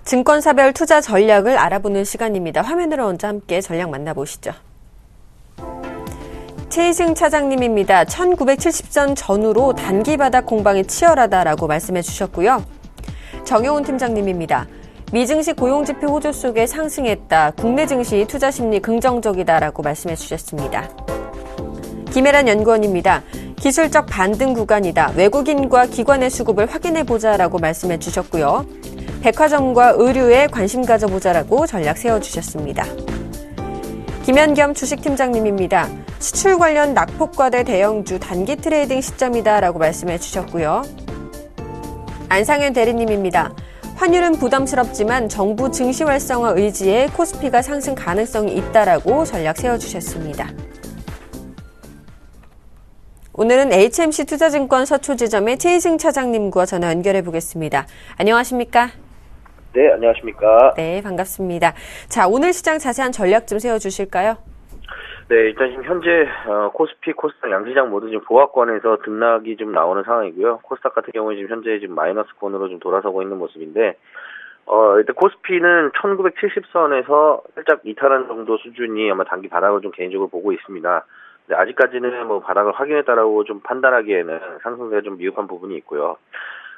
증권사별 투자 전략을 알아보는 시간입니다. 화면으로 먼저 함께 전략 만나보시죠. 최희승 차장님입니다. 1970선 전후로 단기 바닥 공방이 치열하다라고 말씀해 주셨고요. 정효훈 팀장님입니다. 미증시 고용지표 호조 속에 상승했다. 국내 증시 투자 심리 긍정적이다라고 말씀해 주셨습니다. 김혜란 연구원입니다. 기술적 반등 구간이다. 외국인과 기관의 수급을 확인해보자라고 말씀해 주셨고요. 백화점과 의류에 관심 가져보자라고 전략 세워주셨습니다. 김현겸 주식팀장님입니다. 수출 관련 낙폭과대 대형주 단기 트레이딩 시점이다라고 말씀해 주셨고요. 안상현 대리님입니다. 환율은 부담스럽지만 정부 증시 활성화 의지에 코스피가 상승 가능성이 있다라고 전략 세워주셨습니다. 오늘은 HMC 투자증권 서초지점의 최희승 차장님과 전화 연결해 보겠습니다. 안녕하십니까? 네, 안녕하십니까? 네, 반갑습니다. 자, 오늘 시장 자세한 전략 좀 세워주실까요? 네, 일단 지금 현재 코스피, 코스닥 양시장 모두 지금 보합권에서 등락이 좀 나오는 상황이고요. 코스닥 같은 경우에 지금 현재 지금 마이너스권으로 좀 돌아서고 있는 모습인데, 일단 코스피는 1970선에서 살짝 이탈한 정도 수준이 아마 단기 바닥을 좀 개인적으로 보고 있습니다. 근데 아직까지는 뭐 바닥을 확인했다라고 좀 판단하기에는 상승세가 좀 미흡한 부분이 있고요.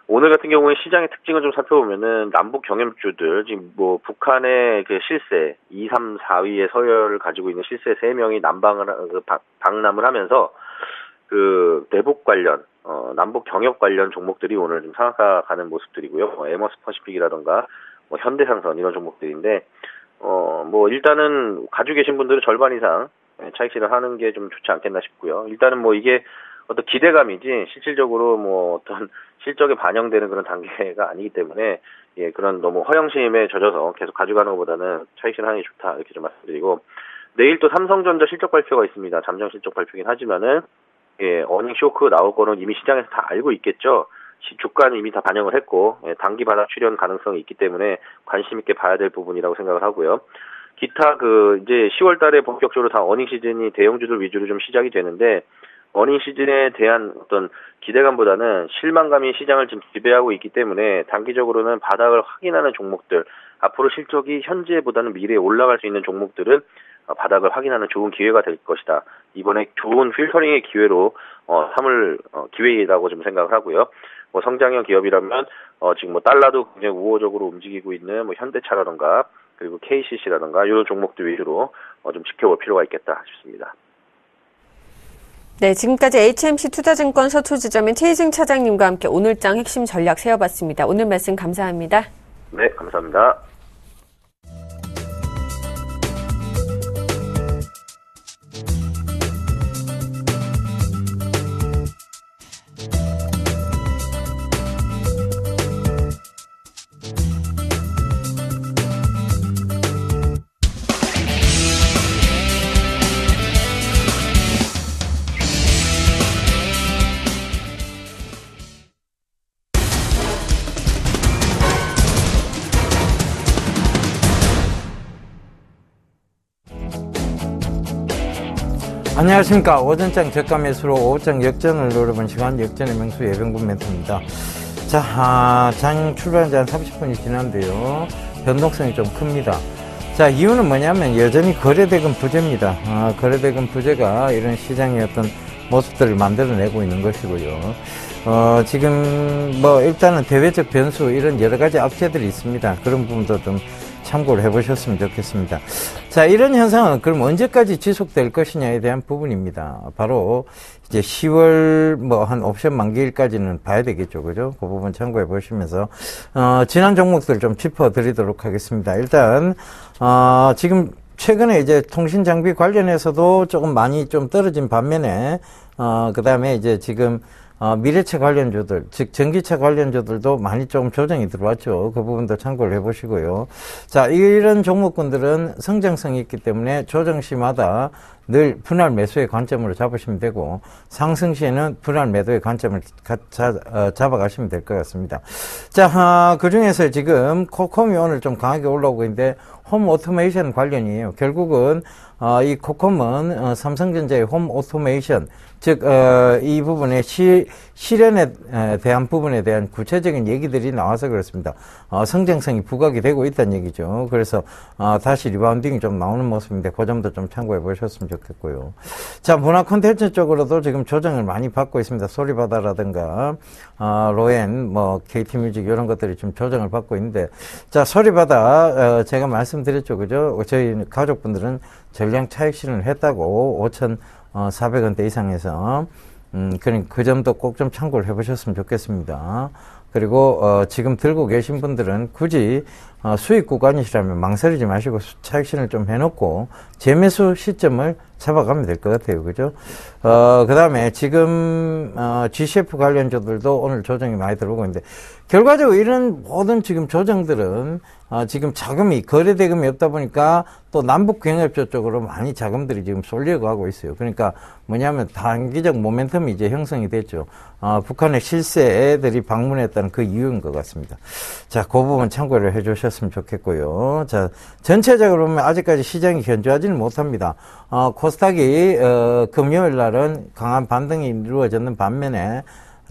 오늘 같은 경우에 시장의 특징을 좀 살펴보면은 남북 경협주들, 지금 뭐 북한의 그 실세 2, 3, 4위의 서열을 가지고 있는 실세 3명이 방남을 하면서 그 대북 관련, 남북 경협 관련 종목들이 오늘 좀 상한가 가는 모습들이고요. 뭐 에머스 퍼시픽이라던가 뭐 현대상선 이런 종목들인데, 뭐 일단은 가지고 계신 분들은 절반 이상 차익 실현하는 게 좀 좋지 않겠나 싶고요. 일단은 뭐 이게 어떤 기대감이지 실질적으로 뭐 어떤 실적에 반영되는 그런 단계가 아니기 때문에, 예, 그런 너무 허영심에 젖어서 계속 가져가는 것보다는 차익 실현하는 게 좋다 이렇게 좀 말씀드리고, 내일 또 삼성전자 실적 발표가 있습니다. 잠정 실적 발표긴 하지만은, 예, 어닝 쇼크 나올 거는 이미 시장에서 다 알고 있겠죠. 주가는 이미 다 반영을 했고, 예, 단기 바닥 출현 가능성이 있기 때문에 관심 있게 봐야 될 부분이라고 생각을 하고요. 기타 이제 10월 달에 본격적으로 다 어닝 시즌이 대형주들 위주로 좀 시작이 되는데, 어닝 시즌에 대한 어떤 기대감보다는 실망감이 시장을 지금 지배하고 있기 때문에 단기적으로는 바닥을 확인하는 종목들, 앞으로 실적이 현재보다는 미래에 올라갈 수 있는 종목들은 바닥을 확인하는 좋은 기회가 될 것이다. 이번에 좋은 필터링의 기회로 삼을 기회이라고 좀 생각을 하고요. 뭐 성장형 기업이라면 지금 뭐 달러도 굉장히 우호적으로 움직이고 있는 뭐 현대차라든가 그리고 KCC라든가 이런 종목들 위주로 좀 지켜볼 필요가 있겠다 싶습니다. 네, 지금까지 HMC 투자증권 서초지점의 최희승 차장님과 함께 오늘장 핵심 전략 세워봤습니다. 오늘 말씀 감사합니다. 네, 감사합니다. 안녕하십니까. 오전장 저가 매수로 오후장 역전을 노려본 시간 역전의 명수 예병군 멘트입니다. 자, 장 출발한 지 한 30분이 지났는데요. 변동성이 좀 큽니다. 자, 이유는 뭐냐면 여전히 거래대금 부재입니다. 거래대금 부재가 이런 시장의 어떤 모습들을 만들어내고 있는 것이고요. 지금 뭐 일단은 대외적 변수 이런 여러 가지 악재들이 있습니다. 그런 부분도 좀 참고를 해보셨으면 좋겠습니다. 자, 이런 현상은 그럼 언제까지 지속될 것이냐에 대한 부분입니다. 바로 이제 10월 뭐 한 옵션 만기일까지는 봐야 되겠죠, 그죠? 그 부분 참고해 보시면서 지난 종목들 좀 짚어드리도록 하겠습니다. 일단 지금 최근에 이제 통신 장비 관련해서도 조금 많이 좀 떨어진 반면에 그 다음에 이제 지금 미래차 관련주들, 즉 전기차 관련주들도 많이 좀 조정이 들어왔죠. 그 부분도 참고를 해보시고요. 자, 이런 종목군들은 성장성이 있기 때문에 조정 시마다 늘 분할 매수의 관점으로 잡으시면 되고 상승 시에는 분할 매도의 관점을 잡아가시면 될 것 같습니다. 자, 그 중에서 지금 코콤이 오늘 좀 강하게 올라오고 있는데 홈 오토메이션 관련이에요. 결국은 이 코콤은 삼성전자의 홈 오토메이션, 즉 이 부분의 실현에 대한 부분에 대한 구체적인 얘기들이 나와서 그렇습니다. 성장성이 부각이 되고 있다는 얘기죠. 그래서 다시 리바운딩이 좀 나오는 모습인데 그 점도 좀 참고해 보셨으면 좋겠고요. 자, 문화 콘텐츠 쪽으로도 지금 조정을 많이 받고 있습니다. 소리바다라든가 로엔, 뭐 KT뮤직 이런 것들이 좀 조정을 받고 있는데, 자, 소리바다 제가 말씀드렸죠, 그죠? 저희 가족분들은 전량 차익 실현을 했다고 5,400원대 이상에서 그러니까 그 점도 꼭 좀 참고를 해보셨으면 좋겠습니다. 그리고 지금 들고 계신 분들은 굳이 수익 구간이시라면 망설이지 마시고 차익 실현을 좀 해놓고 재매수 시점을 잡아가면 될 것 같아요, 그죠? 그 다음에 지금 GCF 관련주들도 오늘 조정이 많이 들어오고 있는데, 결과적으로 이런 모든 지금 조정들은 지금 자금이, 거래대금이 없다 보니까 또 남북경협조 쪽으로 많이 자금들이 지금 쏠려가고 있어요. 그러니까 뭐냐면 단기적 모멘텀이 이제 형성이 됐죠. 북한의 실세들이 방문했다는 그 이유인 것 같습니다. 자, 그 부분 참고를 해주셨으면 좋겠고요. 자, 전체적으로 보면 아직까지 시장이 견조하지는 못합니다. 코스닥이 금요일 날은 강한 반등이 이루어졌는 반면에,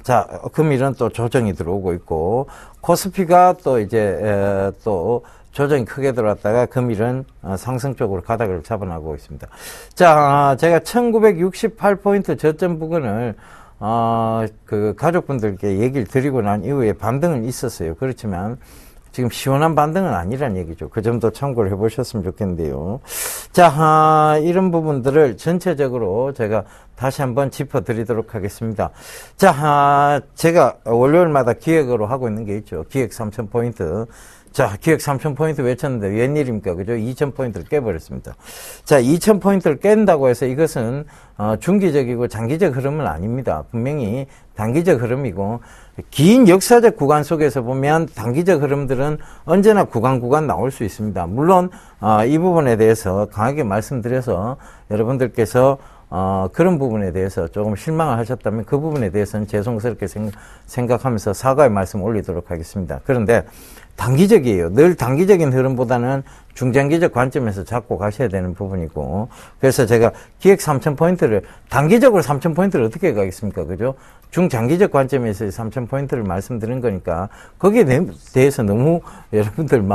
자, 금일은 또 조정이 들어오고 있고, 코스피가 또 이제 또 조정이 크게 들어왔다가 금일은 상승 쪽으로 가닥을 잡아나가고 있습니다. 자, 제가 1968포인트 저점 부근을 그 가족분들께 얘기를 드리고 난 이후에 반등은 있었어요. 그렇지만 지금 시원한 반등은 아니란 얘기죠. 그 점도 참고를 해보셨으면 좋겠는데요. 자, 이런 부분들을 전체적으로 제가 다시 한번 짚어드리도록 하겠습니다. 자, 제가 월요일마다 기획으로 하고 있는 게 있죠. 기획 3000포인트. 자, 기획 3000포인트 외쳤는데 웬일입니까? 그죠? 2000포인트를 깨버렸습니다. 자, 2000포인트를 깬다고 해서 이것은 중기적이고 장기적 흐름은 아닙니다. 분명히 단기적 흐름이고, 긴 역사적 구간 속에서 보면 단기적 흐름들은 언제나 구간 나올 수 있습니다. 물론 이 부분에 대해서 강하게 말씀드려서 여러분들께서 그런 부분에 대해서 조금 실망을 하셨다면 그 부분에 대해서는 죄송스럽게 생각하면서 사과의 말씀 올리도록 하겠습니다. 그런데 단기적이에요. 늘 단기적인 흐름보다는 중장기적 관점에서 잡고 가셔야 되는 부분이고, 그래서 제가 기획 3,000포인트를, 단기적으로 3,000포인트를 어떻게 가겠습니까? 그죠? 중장기적 관점에서 3,000포인트를 말씀드린 거니까, 거기에 대해서 너무 여러분들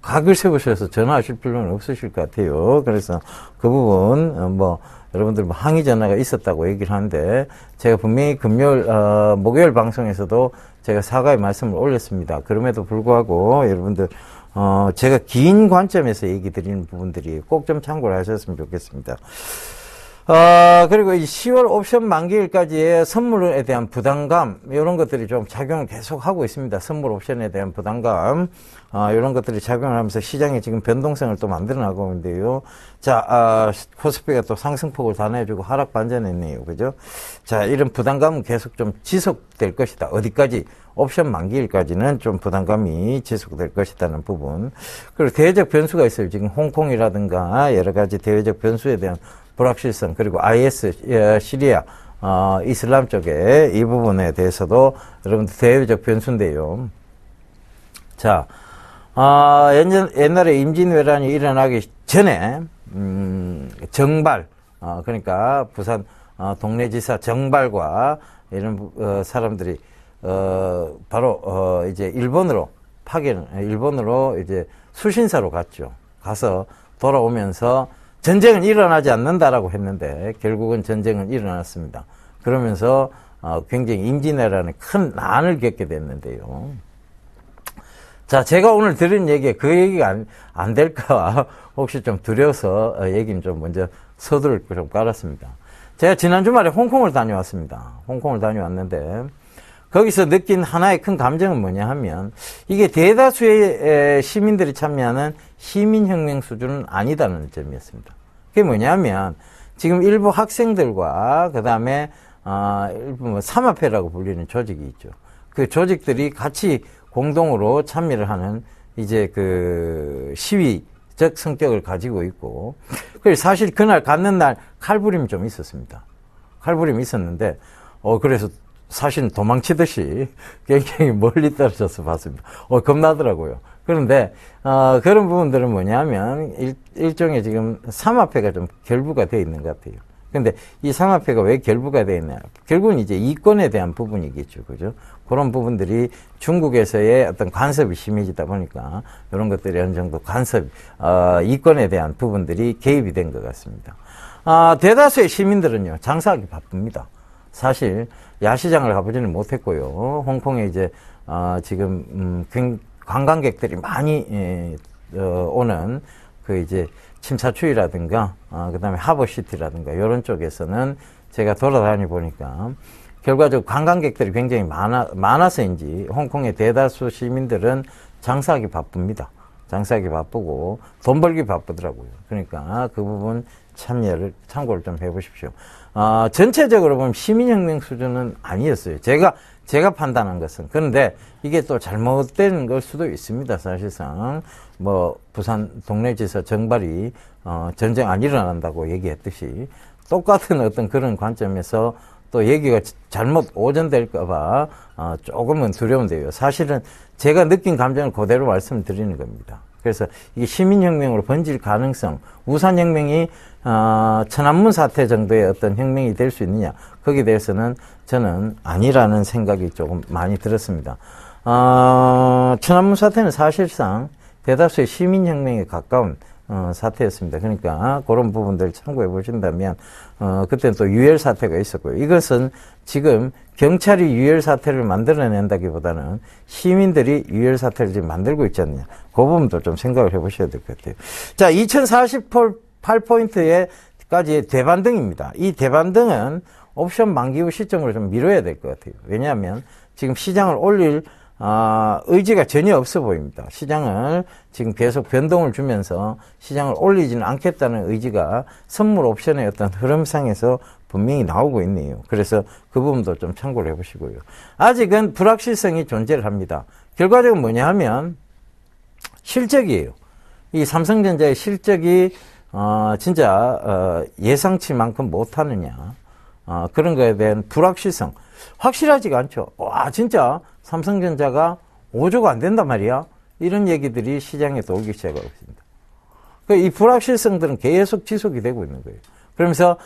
각을 세우셔서 전화하실 필요는 없으실 것 같아요. 그래서 그 부분, 여러분들 항의 전화가 있었다고 얘기를 하는데, 제가 분명히 목요일 방송에서도 제가 사과의 말씀을 올렸습니다. 그럼에도 불구하고 여러분들, 제가 긴 관점에서 얘기 드리는 부분들이 꼭 좀 참고를 하셨으면 좋겠습니다. 그리고 이 10월 옵션 만기일까지의 선물에 대한 부담감, 이런 것들이 좀 작용을 계속 하고 있습니다. 선물 옵션에 대한 부담감, 이런 것들이 작용을 하면서 시장에 지금 변동성을 또 만들어 나가고 있는데요. 자, 코스피가 또 상승폭을 다 내주고 하락 반전했네요. 그죠? 자, 이런 부담감은 계속 좀 지속될 것이다. 어디까지? 옵션 만기일까지는 좀 부담감이 지속될 것이라는 부분. 그리고 대외적 변수가 있어요. 지금 홍콩이라든가 여러 가지 대외적 변수에 대한 불확실성, 그리고 IS, 시리아, 이슬람 쪽에 이 부분에 대해서도 여러분들 대외적 변수인데요. 자, 옛날에 임진왜란이 일어나기 전에, 정발, 그러니까 부산, 동래지사 정발과 이런, 사람들이, 바로, 이제 일본으로 이제 수신사로 갔죠. 가서 돌아오면서 전쟁은 일어나지 않는다라고 했는데 결국은 전쟁은 일어났습니다. 그러면서 굉장히 임진왜란의 큰 난을 겪게 됐는데요. 자, 제가 오늘 드린 얘기에 그 얘기가 안 될까 혹시 좀 두려워서 얘기는 좀 먼저 서두를 좀 깔았습니다. 제가 지난 주말에 홍콩을 다녀왔습니다. 홍콩을 다녀왔는데 거기서 느낀 하나의 큰 감정은 뭐냐 하면 이게 대다수의 시민들이 참여하는 시민혁명 수준은 아니다는 점이었습니다. 그게 뭐냐면 지금 일부 학생들과 그 다음에 일부 삼합회라고 불리는 조직이 있죠. 그 조직들이 같이 공동으로 참여를 하는 이제 그 시위적 성격을 가지고 있고, 그래서 사실 그날 갔는 날 칼부림이 좀 있었습니다. 칼부림이 있었는데 그래서 사실 도망치듯이 굉장히 멀리 떨어져서 봤습니다. 겁나더라고요. 그런데 그런 부분들은 뭐냐면 일종의 지금 삼합회가 좀 결부가 되어 있는 것 같아요. 근데 이 삼합회가 왜 결부가 되어 있냐? 결국은 이제 이권에 대한 부분이겠죠. 그죠? 그런 부분들이 중국에서의 어떤 간섭이 심해지다 보니까 이런 것들이 어느 정도 이권에 대한 부분들이 개입이 된 것 같습니다. 대다수의 시민들은요, 장사하기 바쁩니다. 사실 야시장을 가보지는 못했고요. 홍콩에 이제 지금 관광객들이 많이 오는 그 이제 침사추이라든가 그다음에 하버시티라든가 이런 쪽에서는 제가 돌아다니 보니까 결과적으로 관광객들이 굉장히 많아서인지 홍콩의 대다수 시민들은 장사하기 바쁩니다. 장사하기 바쁘고 돈 벌기 바쁘더라고요. 그러니까 그 부분 참고를 좀 해보십시오. 전체적으로 보면 시민혁명 수준은 아니었어요. 제가 판단한 것은. 그런데 이게 또 잘못된 걸 수도 있습니다. 사실상 부산 동래지사 정발이 전쟁 안 일어난다고 얘기했듯이 똑같은 어떤 그런 관점에서 또 얘기가 잘못 오전될까봐 조금은 두려운데요. 사실은 제가 느낀 감정을 그대로 말씀드리는 겁니다. 그래서 이게 시민혁명으로 번질 가능성, 우산혁명이 천안문 사태 정도의 어떤 혁명이 될 수 있느냐, 거기에 대해서는 저는 아니라는 생각이 조금 많이 들었습니다. 천안문 사태는 사실상 대다수의 시민혁명에 가까운 사태였습니다. 그러니까 그런 부분들 참고해 보신다면 그때는 또 유혈 사태가 있었고요. 이것은 지금 경찰이 유혈 사태를 만들어낸다기보다는 시민들이 유혈 사태를 지금 만들고 있지 않느냐. 그 부분도 좀 생각을 해보셔야 될 것 같아요. 자, 2048포인트에까지의 대반등입니다. 이 대반등은 옵션 만기 후 시점으로 좀 미뤄야 될 것 같아요. 왜냐하면 지금 시장을 올릴 의지가 전혀 없어 보입니다. 시장을 지금 계속 변동을 주면서 시장을 올리지는 않겠다는 의지가 선물 옵션의 어떤 흐름상에서 분명히 나오고 있네요. 그래서 그 부분도 좀 참고를 해보시고요. 아직은 불확실성이 존재를 합니다. 결과적으로 뭐냐 하면 실적이에요. 이 삼성전자의 실적이 진짜 예상치만큼 못하느냐, 그런 거에 대한 불확실성, 확실하지가 않죠. 와, 진짜 삼성전자가 5조가 안 된단 말이야. 이런 얘기들이 시장에 돌기 시작하고 있습니다. 이 불확실성들은 계속 지속이 되고 있는 거예요. 그러면서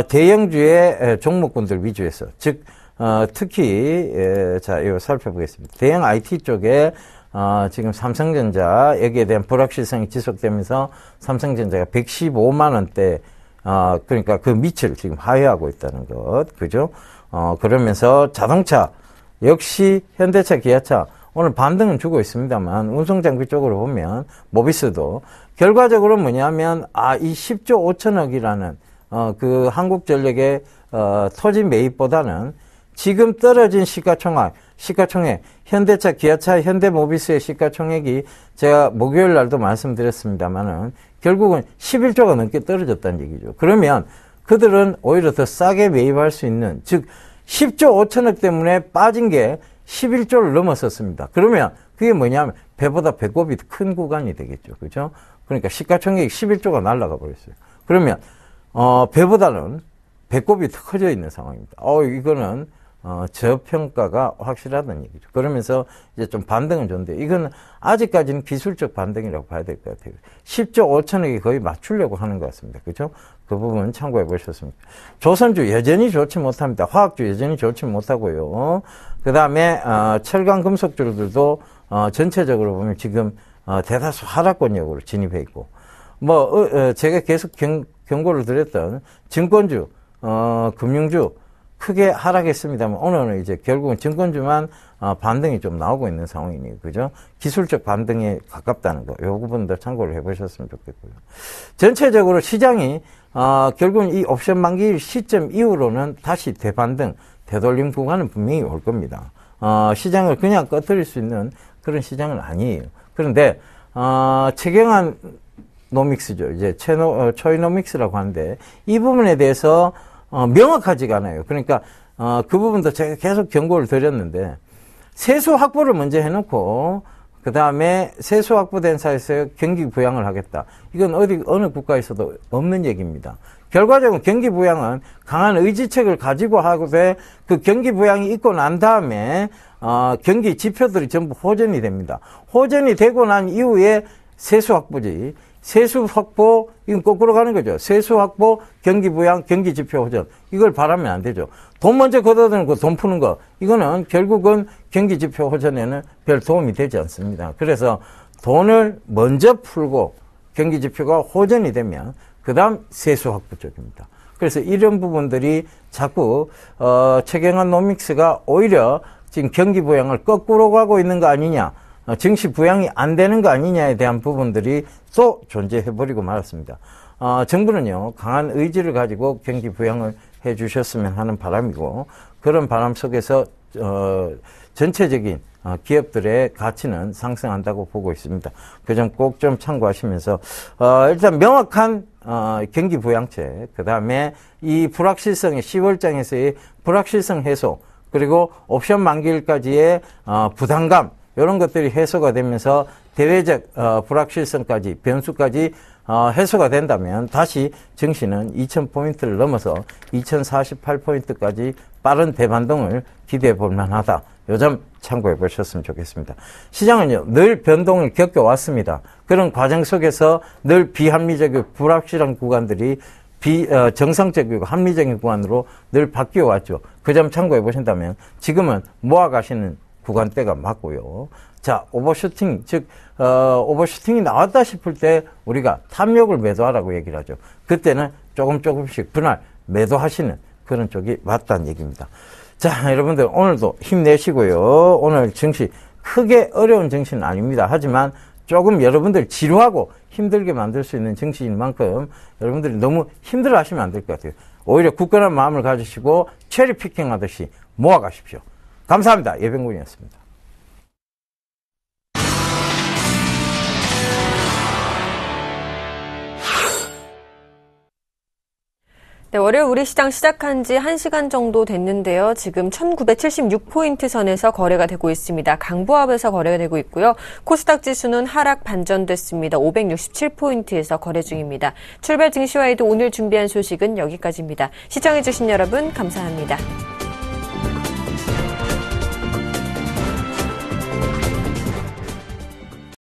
대형주의 종목군들 위주에서, 즉 특히 자, 이거 살펴보겠습니다. 대형 IT 쪽에 지금 삼성전자 여기에 대한 불확실성이 지속되면서 삼성전자가 115만 원대 그러니까 그 밑을 지금 하회하고 있다는 것, 그죠? 그러면서 자동차 역시 현대차, 기아차 오늘 반등은 주고 있습니다만 운송장비 쪽으로 보면 모비스도 결과적으로 뭐냐면 이 10조 5천억이라는 그 한국전력의 토지 매입보다는 지금 떨어진 시가총액 현대차, 기아차, 현대모비스의 시가총액이 제가 목요일 날도 말씀드렸습니다만은 결국은 11조가 넘게 떨어졌다는 얘기죠. 그러면 그들은 오히려 더 싸게 매입할 수 있는, 즉 10조 5천억 때문에 빠진 게 11조를 넘었었습니다. 그러면 그게 뭐냐면 배보다 배꼽이 큰 구간이 되겠죠. 그죠? 그러니까 시가총액이 11조가 날아가 버렸어요. 그러면 배보다는 배꼽이 더 커져 있는 상황입니다. 이거는 저평가가 확실하다는 얘기죠. 그러면서 이제 좀 반등은 좋은데 이건 아직까지는 기술적 반등이라고 봐야 될 것 같아요. 10조 5천억이 거의 맞추려고 하는 것 같습니다. 그죠? 그 부분 참고해 보셨습니다. 조선주 여전히 좋지 못합니다. 화학주 여전히 좋지 못하고요. 그 다음에 철강 금속주들도 전체적으로 보면 지금 대다수 하락권역으로 진입해 있고, 제가 계속 경고를 드렸던 증권주, 금융주 크게 하락했습니다만 오늘은 이제 결국은 증권주만 반등이 좀 나오고 있는 상황이네요. 그죠? 기술적 반등에 가깝다는 거. 요 부분도 참고를 해보셨으면 좋겠고요. 전체적으로 시장이 결국은 이 옵션 만기 시점 이후로는 다시 대반등, 되돌림 구간은 분명히 올 겁니다. 시장을 그냥 꺼뜨릴 수 있는 그런 시장은 아니에요. 그런데 최경환 노믹스죠. 이제 초이노믹스라고 하는데 이 부분에 대해서 명확하지가 않아요. 그러니까 그 부분도 제가 계속 경고를 드렸는데 세수 확보를 먼저 해놓고 그 다음에 세수 확보된 사에서 경기 부양을 하겠다. 이건 어느 국가에서도 없는 얘기입니다. 결과적으로 경기 부양은 강한 의지책을 가지고 하고서 그 경기 부양이 있고 난 다음에 경기 지표들이 전부 호전이 됩니다. 호전이 되고 난 이후에 세수 확보지. 세수 확보, 이건 거꾸로 가는 거죠. 세수 확보, 경기 부양, 경기 지표 호전. 이걸 바라면 안 되죠. 돈 먼저 걷어드는 거, 돈 푸는 거. 이거는 결국은 경기 지표 호전에는 별 도움이 되지 않습니다. 그래서 돈을 먼저 풀고 경기 지표가 호전이 되면 그 다음 세수 확보 쪽입니다. 그래서 이런 부분들이 자꾸 최경환 노믹스가 오히려 지금 경기 부양을 거꾸로 가고 있는 거 아니냐, 증시 부양이 안 되는 거 아니냐에 대한 부분들이 또 존재해버리고 말았습니다. 정부는요, 강한 의지를 가지고 경기 부양을 해 주셨으면 하는 바람이고, 그런 바람 속에서 전체적인 기업들의 가치는 상승한다고 보고 있습니다. 그 점 꼭 좀 참고하시면서 일단 명확한 경기 부양책, 그 다음에 이 불확실성의 10월장에서의 불확실성 해소, 그리고 옵션 만기일까지의 부담감, 이런 것들이 해소가 되면서 대외적 불확실성까지, 변수까지 해소가 된다면 다시 증시는 2000포인트를 넘어서 2048포인트까지 빠른 대반동을 기대해 볼 만하다. 요 점 참고해 보셨으면 좋겠습니다. 시장은요, 늘 변동을 겪어왔습니다. 그런 과정 속에서 늘 비합리적이고 불확실한 구간들이 정상적이고 합리적인 구간으로 늘 바뀌어 왔죠. 그 점 참고해 보신다면 지금은 모아가시는 구간대가 맞고요. 자, 오버슈팅, 즉 오버슈팅이 나왔다 싶을 때 우리가 탐욕을 매도하라고 얘기를 하죠. 그때는 조금씩 분할 매도하시는 그런 쪽이 맞다는 얘기입니다. 자, 여러분들 오늘도 힘내시고요. 오늘 증시 크게 어려운 증시는 아닙니다. 하지만 조금 여러분들 지루하고 힘들게 만들 수 있는 증시인 만큼 여러분들이 너무 힘들어 하시면 안 될 것 같아요. 오히려 굳건한 마음을 가지시고 체리 피킹 하듯이 모아가십시오. 감사합니다. 예병군이었습니다. 네, 월요일 우리 시장 시작한 지 1시간 정도 됐는데요. 지금 1976포인트 선에서 거래가 되고 있습니다. 강보합에서 거래가 되고 있고요. 코스닥 지수는 하락 반전됐습니다. 567포인트에서 거래 중입니다. 출발 증시와에도 오늘 준비한 소식은 여기까지입니다. 시청해주신 여러분 감사합니다.